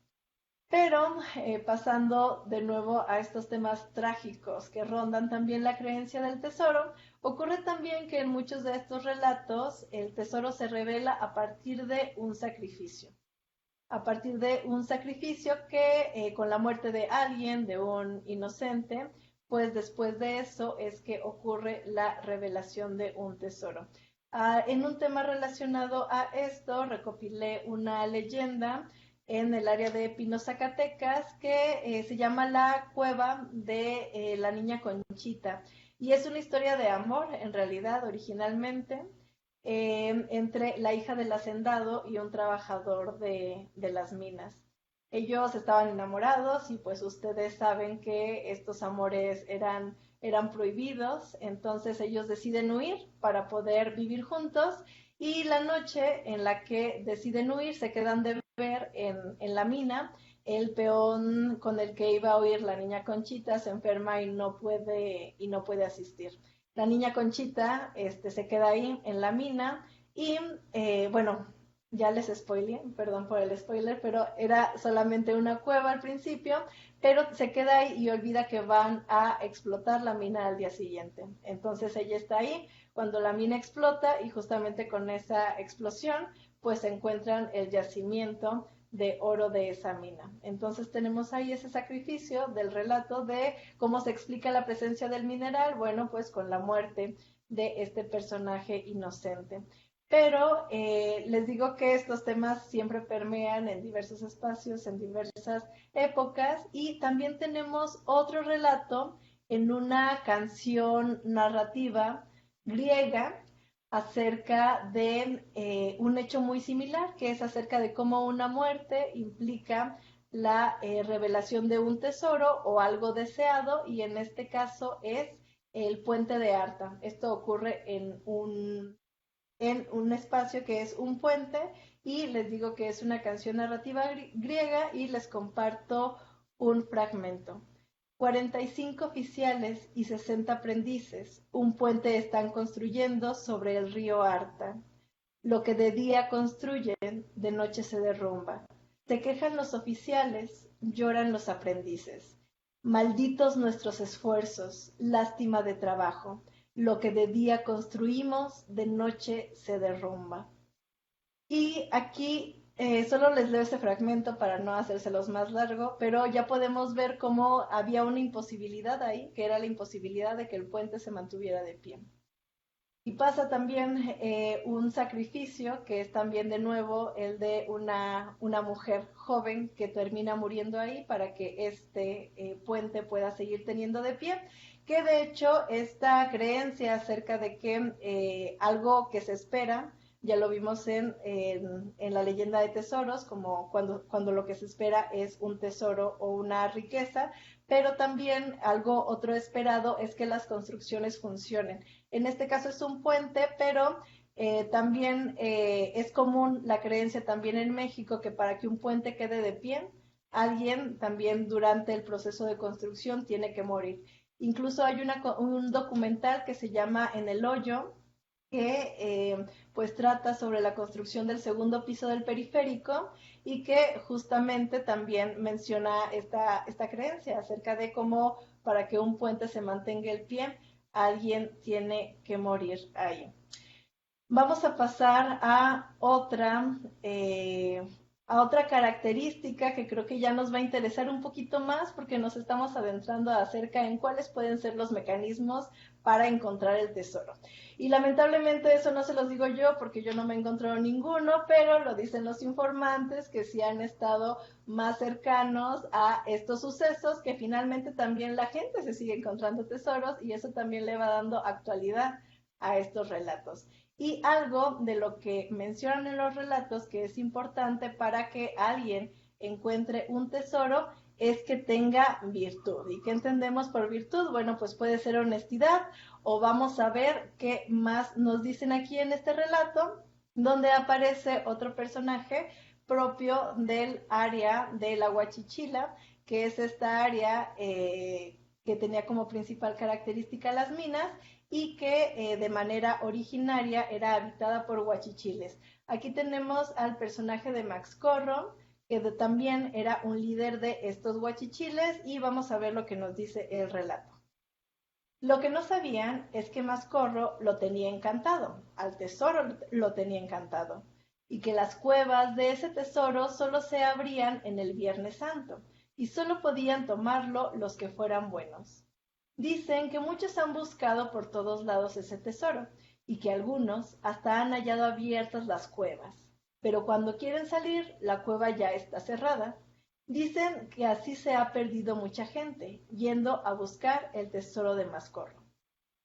Speaker 2: Pero pasando de nuevo a estos temas trágicos que rondan también la creencia del tesoro, ocurre también que en muchos de estos relatos el tesoro se revela a partir de un sacrificio. A partir de un sacrificio que con la muerte de alguien, de un inocente, pues después de eso es que ocurre la revelación de un tesoro. En un tema relacionado a esto, recopilé una leyenda en el área de Pinos, Zacatecas, que se llama La Cueva de la Niña Conchita. Y es una historia de amor, en realidad, originalmente, entre la hija del hacendado y un trabajador de las minas. Ellos estaban enamorados y pues ustedes saben que estos amores eran prohibidos, entonces ellos deciden huir para poder vivir juntos y la noche en la que deciden huir se quedan de ver en la mina. El peón con el que iba a huir la niña Conchita se enferma y no puede asistir. La niña Conchita se queda ahí en la mina y bueno, ya les spoileé, perdón por el spoiler, pero era solamente una cueva al principio, pero se queda ahí y olvida que van a explotar la mina al día siguiente. Entonces ella está ahí cuando la mina explota y justamente con esa explosión pues se encuentran el yacimiento de oro de esa mina. Entonces tenemos ahí ese sacrificio del relato de cómo se explica la presencia del mineral, bueno, pues con la muerte de este personaje inocente. Pero les digo que estos temas siempre permean en diversos espacios, en diversas épocas, y también tenemos otro relato en una canción narrativa griega acerca de un hecho muy similar, que es acerca de cómo una muerte implica la revelación de un tesoro o algo deseado, y en este caso es el puente de Arta. Esto ocurre en un espacio que es un puente, y les digo que es una canción narrativa griega y les comparto un fragmento. 45 oficiales y 60 aprendices, un puente están construyendo sobre el río Arta. Lo que de día construyen, de noche se derrumba. Se quejan los oficiales, lloran los aprendices. Malditos nuestros esfuerzos, lástima de trabajo. Lo que de día construimos, de noche se derrumba. Y aquí solo les leo este fragmento para no hacérselos más largo, pero ya podemos ver cómo había una imposibilidad ahí, que era la imposibilidad de que el puente se mantuviera de pie. Y pasa también un sacrificio, que es también de nuevo el de una mujer joven que termina muriendo ahí para que este puente pueda seguir teniendo de pie, que de hecho esta creencia acerca de que algo que se espera, ya lo vimos en la leyenda de tesoros, como cuando lo que se espera es un tesoro o una riqueza, pero también algo otro esperado es que las construcciones funcionen. En este caso es un puente, pero también es común la creencia también en México que para que un puente quede de pie, alguien también durante el proceso de construcción tiene que morir. Incluso hay un documental que se llama En el Hoyo, que pues trata sobre la construcción del segundo piso del periférico y que justamente también menciona esta creencia acerca de cómo para que un puente se mantenga el pie, alguien tiene que morir ahí. Vamos a pasar a otra característica que creo que ya nos va a interesar un poquito más porque nos estamos adentrando acerca en cuáles pueden ser los mecanismos para encontrar el tesoro. Y lamentablemente eso no se los digo yo porque yo no me he encontrado ninguno, pero lo dicen los informantes que sí han estado más cercanos a estos sucesos, que finalmente también la gente se sigue encontrando tesoros y eso también le va dando actualidad a estos relatos. Y algo de lo que mencionan en los relatos que es importante para que alguien encuentre un tesoro es que tenga virtud. ¿Y qué entendemos por virtud? Bueno, pues puede ser honestidad, o vamos a ver qué más nos dicen aquí en este relato, donde aparece otro personaje propio del área de la Huachichila, que es esta área que tenía como principal característica las minas, y que de manera originaria era habitada por huachichiles. Aquí tenemos al personaje de Max Corro, que también era un líder de estos huachichiles, y vamos a ver lo que nos dice el relato. Lo que no sabían es que Mascorro lo tenía encantado, al tesoro lo tenía encantado, y que las cuevas de ese tesoro solo se abrían en el Viernes Santo, y solo podían tomarlo los que fueran buenos. Dicen que muchos han buscado por todos lados ese tesoro, y que algunos hasta han hallado abiertas las cuevas, pero cuando quieren salir, la cueva ya está cerrada. Dicen que así se ha perdido mucha gente, yendo a buscar el tesoro de Mascorro.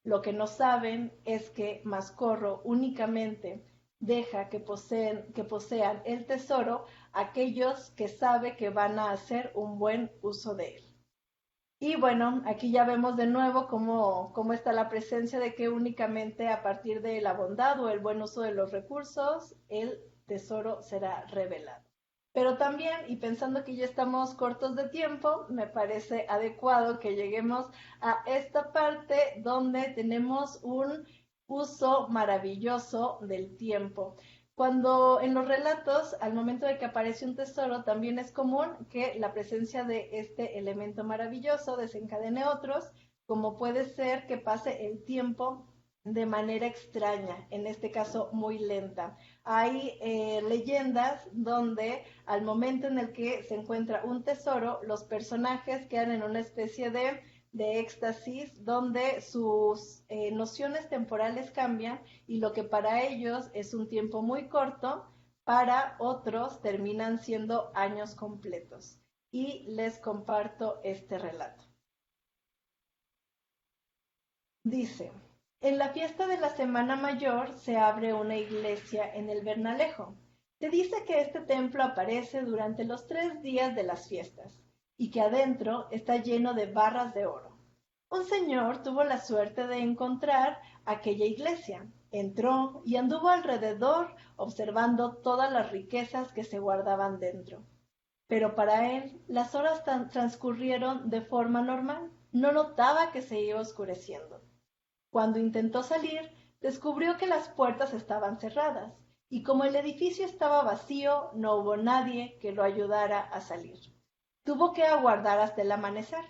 Speaker 2: Lo que no saben es que Mascorro únicamente deja que posean el tesoro aquellos que sabe que van a hacer un buen uso de él. Y bueno, aquí ya vemos de nuevo cómo está la presencia de que únicamente a partir de la bondad o el buen uso de los recursos, el tesoro será revelado. Pero también, y pensando que ya estamos cortos de tiempo, me parece adecuado que lleguemos a esta parte donde tenemos un uso maravilloso del tiempo. Cuando en los relatos, al momento de que aparece un tesoro, también es común que la presencia de este elemento maravilloso desencadene otros, como puede ser que pase el tiempo de manera extraña, en este caso muy lenta. Hay leyendas donde al momento en el que se encuentra un tesoro, los personajes quedan en una especie de éxtasis donde sus nociones temporales cambian y lo que para ellos es un tiempo muy corto, para otros terminan siendo años completos. Y les comparto este relato. Dice, en la fiesta de la Semana Mayor se abre una iglesia en el Bernalejo. Se dice que este templo aparece durante los 3 días de las fiestas y que adentro está lleno de barras de oro. Un señor tuvo la suerte de encontrar aquella iglesia. Entró y anduvo alrededor observando todas las riquezas que se guardaban dentro. Pero para él las horas transcurrieron de forma normal. No notaba que se iba oscureciendo. Cuando intentó salir, descubrió que las puertas estaban cerradas y como el edificio estaba vacío, no hubo nadie que lo ayudara a salir. Tuvo que aguardar hasta el amanecer.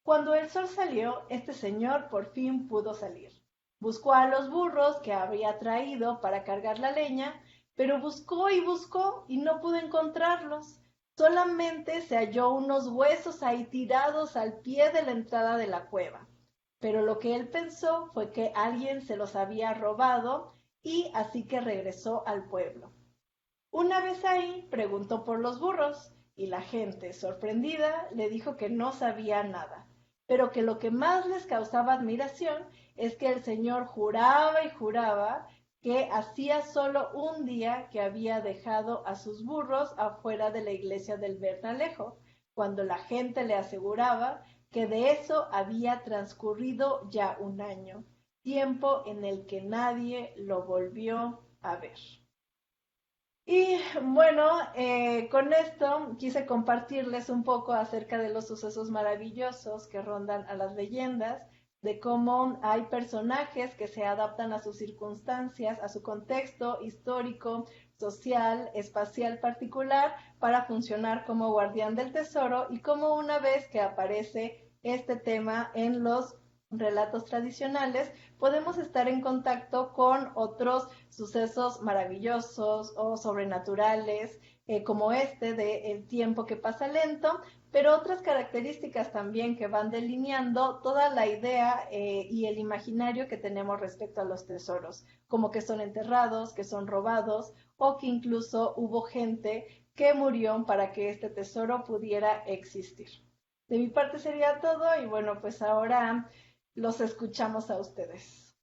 Speaker 2: Cuando el sol salió, este señor por fin pudo salir. Buscó a los burros que había traído para cargar la leña, pero buscó y no pudo encontrarlos. Solamente se halló unos huesos ahí tirados al pie de la entrada de la cueva. Pero lo que él pensó fue que alguien se los había robado y así que regresó al pueblo. Una vez ahí preguntó por los burros y la gente, sorprendida, le dijo que no sabía nada, pero que lo que más les causaba admiración es que el señor juraba y juraba que hacía solo un día que había dejado a sus burros afuera de la iglesia del Bernalejo, cuando la gente le aseguraba que de eso había transcurrido ya un año, tiempo en el que nadie lo volvió a ver. Y bueno, con esto quise compartirles un poco acerca de los sucesos maravillosos que rondan a las leyendas, de cómo hay personajes que se adaptan a sus circunstancias, a su contexto histórico, social, espacial particular para funcionar como guardián del tesoro y cómo una vez que aparece este tema en los relatos tradicionales, podemos estar en contacto con otros sucesos maravillosos o sobrenaturales, como este de El tiempo que pasa lento, pero otras características también que van delineando toda la idea y el imaginario que tenemos respecto a los tesoros, como que son enterrados, que son robados o que incluso hubo gente que murió para que este tesoro pudiera existir. De mi parte sería todo y bueno, pues ahora los escuchamos a ustedes.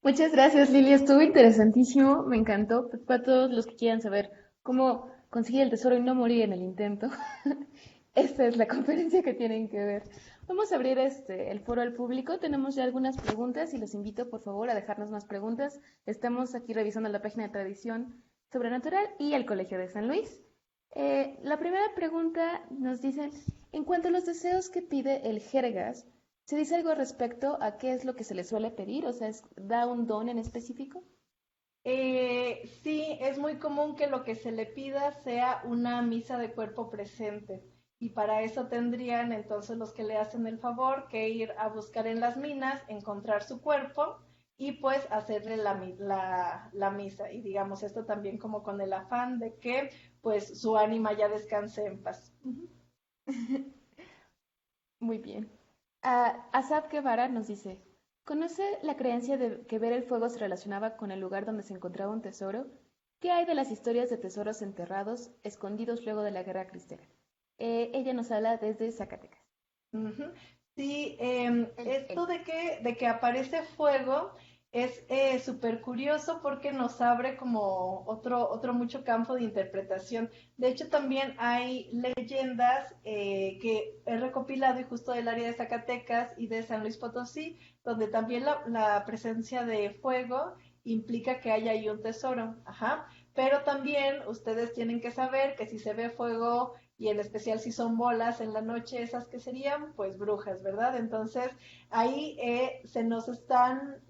Speaker 1: Muchas gracias, Lili. Estuvo interesantísimo, me encantó. Para todos los que quieran saber cómo conseguir el tesoro y no morir en el intento, esta es la conferencia que tienen que ver. Vamos a abrir el foro al público. Tenemos ya algunas preguntas y los invito, por favor, a dejarnos más preguntas. Estamos aquí revisando la página de Tradición Sobrenatural y el Colegio de San Luis. La primera pregunta nos dicen, en cuanto a los deseos que pide el Jergas, ¿se dice algo respecto a qué es lo que se le suele pedir? O sea, ¿da un don en específico?
Speaker 2: Sí, es muy común que lo que se le pida sea una misa de cuerpo presente. Y para eso tendrían entonces los que le hacen el favor que ir a buscar en las minas, encontrar su cuerpo y pues hacerle la misa. Y digamos esto también como con el afán de que pues su ánima ya descanse en paz.
Speaker 1: Muy bien. Asaf Guevara nos dice, ¿conoce la creencia de que ver el fuego se relacionaba con el lugar donde se encontraba un tesoro? ¿Qué hay de las historias de tesoros enterrados, escondidos luego de la Guerra Cristera? Ella nos habla desde Zacatecas.
Speaker 2: Ujú. Sí,
Speaker 1: El
Speaker 2: esto de que aparece fuego es súper curioso porque nos abre como otro mucho campo de interpretación. De hecho, también hay leyendas que he recopilado y justo del área de Zacatecas y de San Luis Potosí, donde también la presencia de fuego implica que hay ahí un tesoro. Ajá. Pero también ustedes tienen que saber que si se ve fuego y en especial si son bolas en la noche, esas que serían pues brujas, ¿verdad? Entonces ahí se nos están,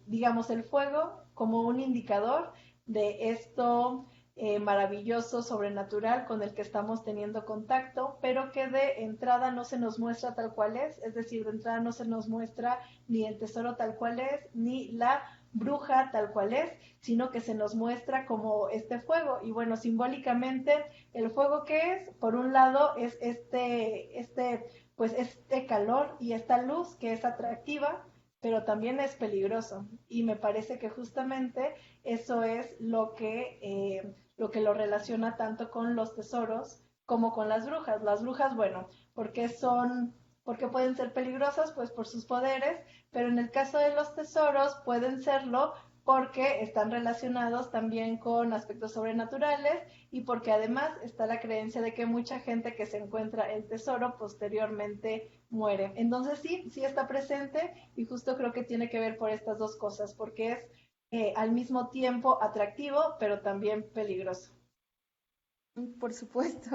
Speaker 2: digamos, el fuego como un indicador de esto maravilloso, sobrenatural con el que estamos teniendo contacto, pero que de entrada no se nos muestra tal cual es decir, de entrada no se nos muestra ni el tesoro tal cual es, ni la bruja tal cual es, sino que se nos muestra como este fuego. Y bueno, simbólicamente, el fuego que es, por un lado, es pues este calor y esta luz que es atractiva, pero también es peligroso. Y me parece que justamente eso es lo que lo relaciona tanto con los tesoros como con las brujas. Las brujas, bueno, porque pueden ser peligrosas, pues por sus poderes, pero en el caso de los tesoros pueden serlo porque están relacionados también con aspectos sobrenaturales y porque además está la creencia de que mucha gente que se encuentra el tesoro posteriormente muere. Entonces sí, sí está presente y justo creo que tiene que ver por estas dos cosas, porque es al mismo tiempo atractivo, pero también peligroso.
Speaker 1: Por supuesto.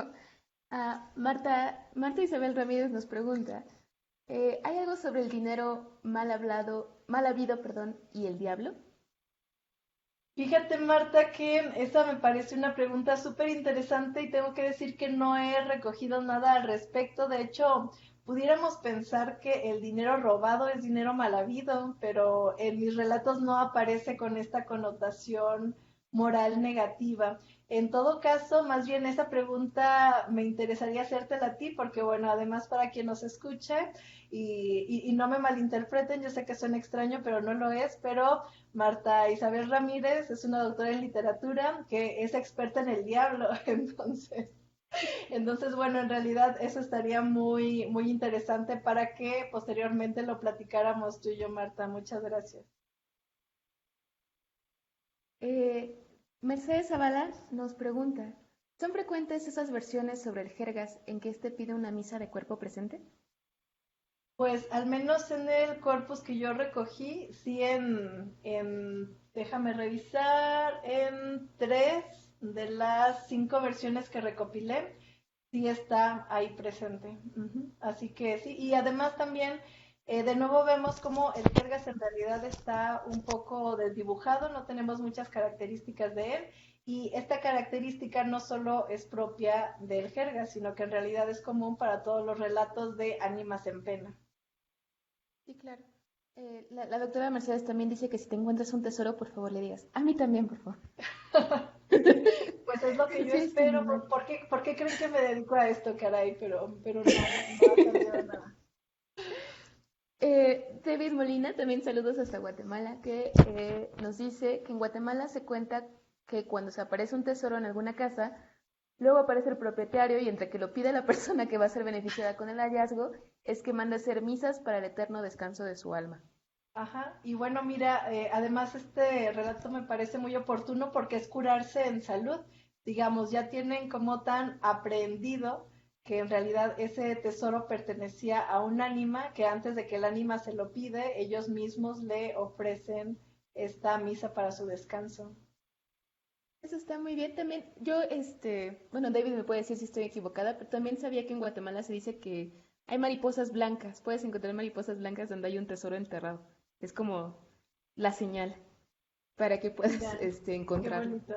Speaker 1: Marta Isabel Ramírez nos pregunta, ¿hay algo sobre el dinero mal hablado, mal habido, perdón, y el diablo?
Speaker 2: Fíjate, Marta, que esa me parece una pregunta súper interesante y tengo que decir que no he recogido nada al respecto. De hecho, pudiéramos pensar que el dinero robado es dinero mal habido, pero en mis relatos no aparece con esta connotación moral negativa. En todo caso, más bien esa pregunta me interesaría hacértela a ti, porque bueno, además para quien nos escuche y no me malinterpreten, yo sé que suena extraño, pero no lo es, pero Marta Isabel Ramírez es una doctora en literatura que es experta en el diablo, entonces bueno, en realidad eso estaría muy, muy interesante para que posteriormente lo platicáramos tú y yo, Marta. Muchas gracias.
Speaker 1: Eh, Mercedes Zavala nos pregunta, ¿son frecuentes esas versiones sobre el jergas en que éste pide una misa de cuerpo presente?
Speaker 2: Pues al menos en el corpus que yo recogí, sí déjame revisar, en 3 de las 5 versiones que recopilé, sí está ahí presente. Ujú. Así que sí, y además también, de nuevo vemos cómo el Jergas en realidad está un poco desdibujado, no tenemos muchas características de él, y esta característica no solo es propia del Jergas, sino que en realidad es común para todos los relatos de ánimas en pena.
Speaker 1: Sí, claro. La doctora Mercedes también dice que si te encuentras un tesoro, por favor le digas. A mí también, por favor.
Speaker 2: Pues es lo que yo
Speaker 1: Sí, está
Speaker 2: espero.
Speaker 1: genial.
Speaker 2: Por qué creen que me dedico a esto, caray? Pero no, no ha salido nada.
Speaker 1: David Molina, también saludos hasta Guatemala, que nos dice que en Guatemala se cuenta que cuando se aparece un tesoro en alguna casa, luego aparece el propietario y entre que lo pide la persona que va a ser beneficiada con el hallazgo, es que manda hacer misas para el eterno descanso de su alma.
Speaker 2: Ajá, y bueno, mira, además este relato me parece muy oportuno porque es curarse en salud. Digamos, ya tienen como tan aprendido que en realidad ese tesoro pertenecía a un ánima, que antes de que el ánima se lo pide, ellos mismos le ofrecen esta misa para su descanso.
Speaker 1: Eso está muy bien. También yo, bueno, David me puede decir si estoy equivocada, pero también sabía que en Guatemala se dice que hay mariposas blancas. Puedes encontrar mariposas blancas donde hay un tesoro enterrado. Es como la señal para que puedas,
Speaker 2: Mira, qué
Speaker 1: encontrarlo.
Speaker 2: bonito,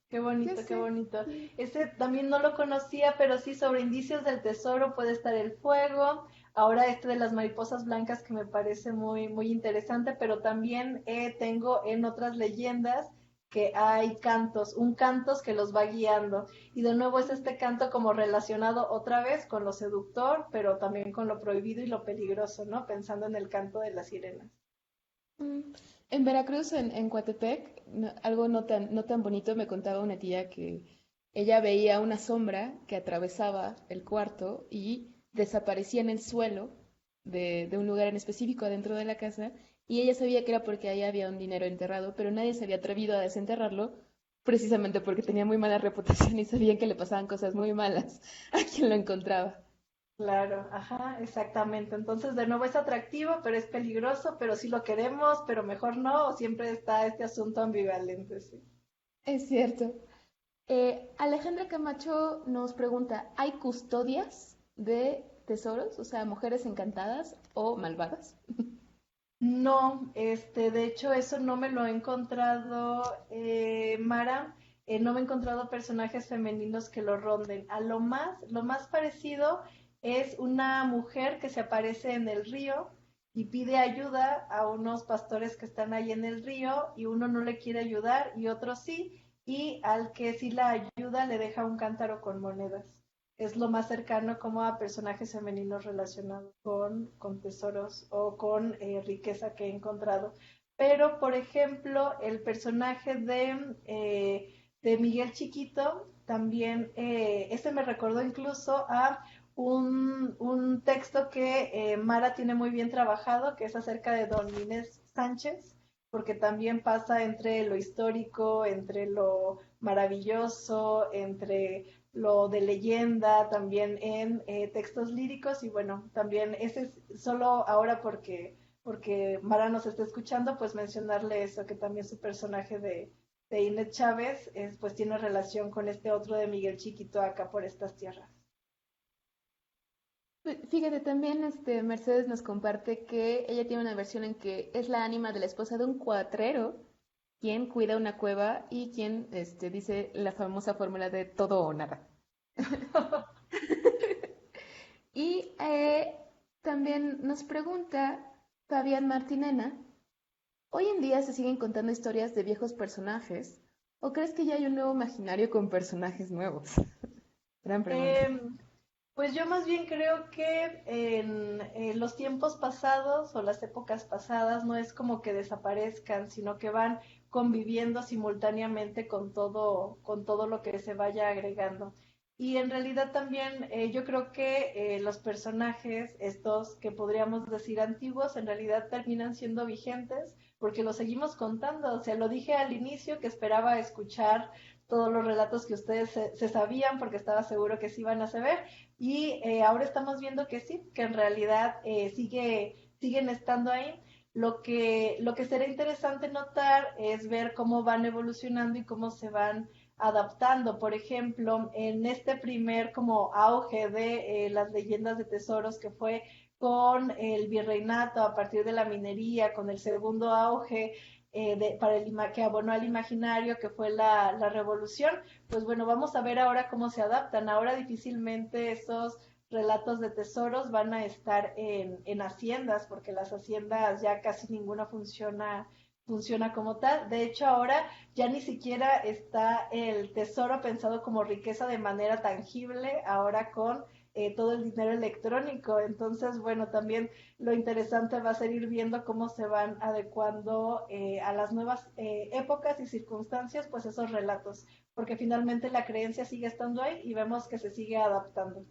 Speaker 2: qué
Speaker 1: Ya
Speaker 2: bonito, qué
Speaker 1: sé.
Speaker 2: bonito.
Speaker 1: Sí.
Speaker 2: Ese también no lo conocía, pero sí sobre indicios del tesoro puede estar el fuego. Ahora este de las mariposas blancas que me parece muy, muy interesante, pero también tengo en otras leyendas que hay cantos, un cantos que los va guiando. Y de nuevo es este canto como relacionado otra vez con lo seductor, pero también con lo prohibido y lo peligroso, ¿no? Pensando en el canto de las sirenas.
Speaker 1: Mm. En Veracruz, en Coatepec, algo no tan bonito, me contaba una tía que ella veía una sombra que atravesaba el cuarto y desaparecía en el suelo de un lugar en específico adentro de la casa, y ella sabía que era porque ahí había un dinero enterrado, pero nadie se había atrevido a desenterrarlo precisamente porque tenía muy mala reputación y sabían que le pasaban cosas muy malas a quien lo encontraba.
Speaker 2: Claro, ajá, exactamente. Entonces, de nuevo es atractivo, pero es peligroso, pero sí lo queremos, pero mejor no, o siempre está este asunto ambivalente, sí.
Speaker 1: Es cierto. Alejandra Camacho nos pregunta, ¿hay custodias de tesoros? O sea, mujeres encantadas o malvadas.
Speaker 2: No, de hecho, eso no me lo he encontrado, Mara. No me he encontrado personajes femeninos que lo ronden. Lo más parecido es una mujer que se aparece en el río y pide ayuda a unos pastores que están ahí en el río y uno no le quiere ayudar y otro sí, y al que sí la ayuda le deja un cántaro con monedas. Es lo más cercano como a personajes femeninos relacionados con tesoros o con riqueza que he encontrado. Pero, por ejemplo, el personaje de Miguel Chiquito, también, este me recordó incluso a un texto que Mara tiene muy bien trabajado, que es acerca de don Inés Sánchez, porque también pasa entre lo histórico, entre lo maravilloso, entre lo de leyenda, también en textos líricos y bueno, también ese es solo ahora porque Mara nos está escuchando, pues mencionarle eso, que también su personaje de Inés Chávez pues tiene relación con este otro de Miguel Chiquito acá por estas tierras.
Speaker 1: Fíjate, también Mercedes nos comparte que ella tiene una versión en que es la ánima de la esposa de un cuatrero quien cuida una cueva y quien dice la famosa fórmula de todo o nada. Y también nos pregunta Fabián Martinena, ¿hoy en día se siguen contando historias de viejos personajes? ¿O crees que ya hay un nuevo imaginario con personajes nuevos? Gran pregunta.
Speaker 2: Pues yo más bien creo que en los tiempos pasados o las épocas pasadas no es como que desaparezcan, sino que van conviviendo simultáneamente con todo lo que se vaya agregando. Y en realidad también yo creo que los personajes, estos que podríamos decir antiguos, en realidad terminan siendo vigentes porque los seguimos contando. O sea, lo dije al inicio que esperaba escuchar todos los relatos que ustedes se sabían porque estaba seguro que sí iban a saber y ahora estamos viendo que sí, que en realidad siguen estando ahí. Lo que será interesante notar es ver cómo van evolucionando y cómo se van adaptando. Por ejemplo, en este primer como auge de las leyendas de tesoros que fue con el virreinato a partir de la minería, con el segundo auge que abonó al imaginario, que fue la revolución, pues bueno, vamos a ver ahora cómo se adaptan. Ahora difícilmente esos relatos de tesoros van a estar en haciendas, porque las haciendas ya casi ninguna funciona como tal. De hecho, ahora ya ni siquiera está el tesoro pensado como riqueza de manera tangible, ahora con todo el dinero electrónico. Entonces, bueno, también lo interesante va a ser ir viendo cómo se van adecuando a las nuevas épocas y circunstancias, pues esos relatos, porque finalmente la creencia sigue estando ahí y vemos que se sigue adaptando.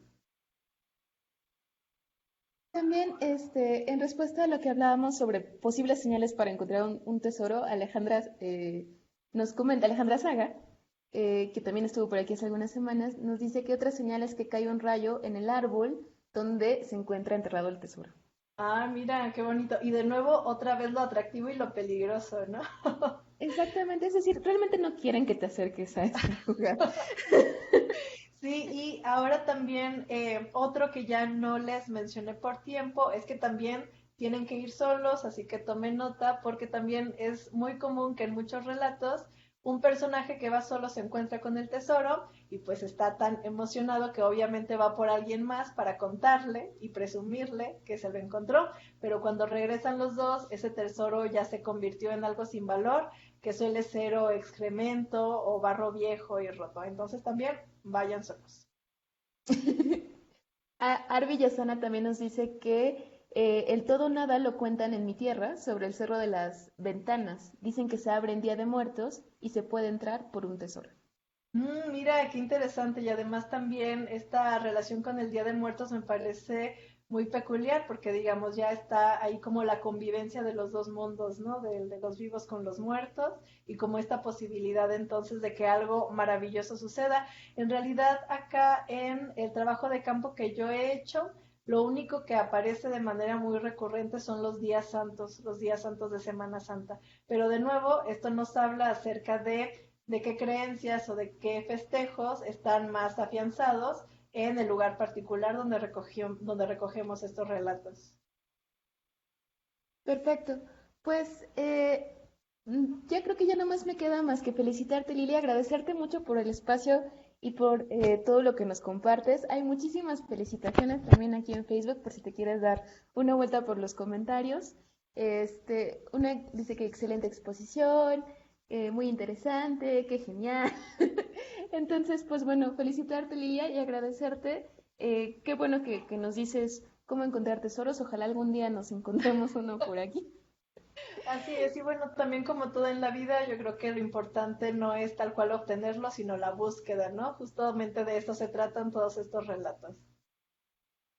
Speaker 1: También, en respuesta a lo que hablábamos sobre posibles señales para encontrar un tesoro, Alejandra nos comenta, Alejandra Saga, que también estuvo por aquí hace algunas semanas, nos dice que otra señal es que cae un rayo en el árbol donde se encuentra enterrado el tesoro.
Speaker 2: Ah, mira, qué bonito. Y de nuevo, otra vez lo atractivo y lo peligroso, ¿no?
Speaker 1: Exactamente, es decir, realmente no quieren que te acerques a este lugar.
Speaker 2: Sí, y ahora también otro que ya no les mencioné por tiempo es que también tienen que ir solos, así que tomen nota porque también es muy común que en muchos relatos un personaje que va solo se encuentra con el tesoro y pues está tan emocionado que obviamente va por alguien más para contarle y presumirle que se lo encontró, pero cuando regresan los dos, ese tesoro ya se convirtió en algo sin valor, que suele ser o excremento o barro viejo y roto. Entonces también vayan solos.
Speaker 1: Arvi Yasana también nos dice que el todo nada lo cuentan en mi tierra, sobre el Cerro de las Ventanas. Dicen que se abre en Día de Muertos y se puede entrar por un tesoro.
Speaker 2: Mira, qué interesante. Y además también esta relación con el Día de Muertos me parece muy peculiar porque digamos ya está ahí como la convivencia de los dos mundos, ¿no? De los vivos con los muertos y como esta posibilidad entonces de que algo maravilloso suceda. En realidad acá en el trabajo de campo que yo he hecho, lo único que aparece de manera muy recurrente son los días santos de Semana Santa. Pero de nuevo, esto nos habla acerca de qué creencias o de qué festejos están más afianzados en el lugar particular donde recogemos estos relatos.
Speaker 1: Perfecto. Pues ya creo que ya no más me queda más que felicitarte, Lili, agradecerte mucho por el espacio y por todo lo que nos compartes. Hay muchísimas felicitaciones también aquí en Facebook por si te quieres dar una vuelta por los comentarios. Una dice que excelente exposición, muy interesante, qué genial. Entonces, pues bueno, felicitarte, Lilia, y agradecerte. Qué bueno que nos dices cómo encontrar tesoros. Ojalá algún día nos encontremos uno por aquí.
Speaker 2: Así es, y bueno, también como todo en la vida, yo creo que lo importante no es tal cual obtenerlo, sino la búsqueda, ¿no? Justamente de esto se tratan todos estos relatos.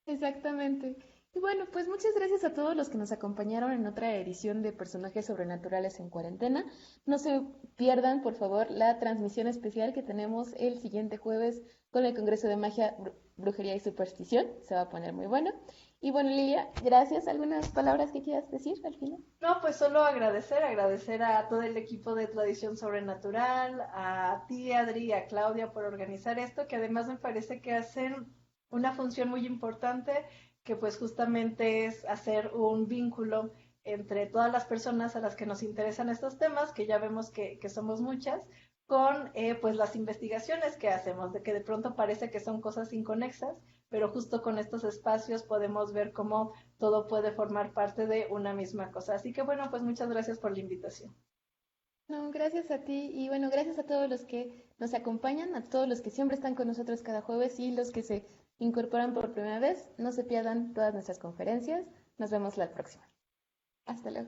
Speaker 1: Exactamente. Y bueno, pues muchas gracias a todos los que nos acompañaron en otra edición de Personajes Sobrenaturales en Cuarentena. No se pierdan, por favor, la transmisión especial que tenemos el siguiente jueves con el Congreso de Magia, Brujería y Superstición. Se va a poner muy bueno. Y bueno, Lilia, gracias. ¿Algunas palabras que quieras decir al final?
Speaker 2: No, pues solo agradecer a todo el equipo de Tradición Sobrenatural, a ti, Adri, a Claudia por organizar esto, que además me parece que hacen una función muy importante, que pues justamente es hacer un vínculo entre todas las personas a las que nos interesan estos temas, que ya vemos que somos muchas, con pues las investigaciones que hacemos, de que de pronto parece que son cosas inconexas, pero justo con estos espacios podemos ver cómo todo puede formar parte de una misma cosa. Así que bueno, pues muchas gracias por la invitación.
Speaker 1: No, gracias a ti y bueno, gracias a todos los que nos acompañan, a todos los que siempre están con nosotros cada jueves y los que se incorporan por primera vez. No se pierdan todas nuestras conferencias. Nos vemos la próxima. Hasta luego.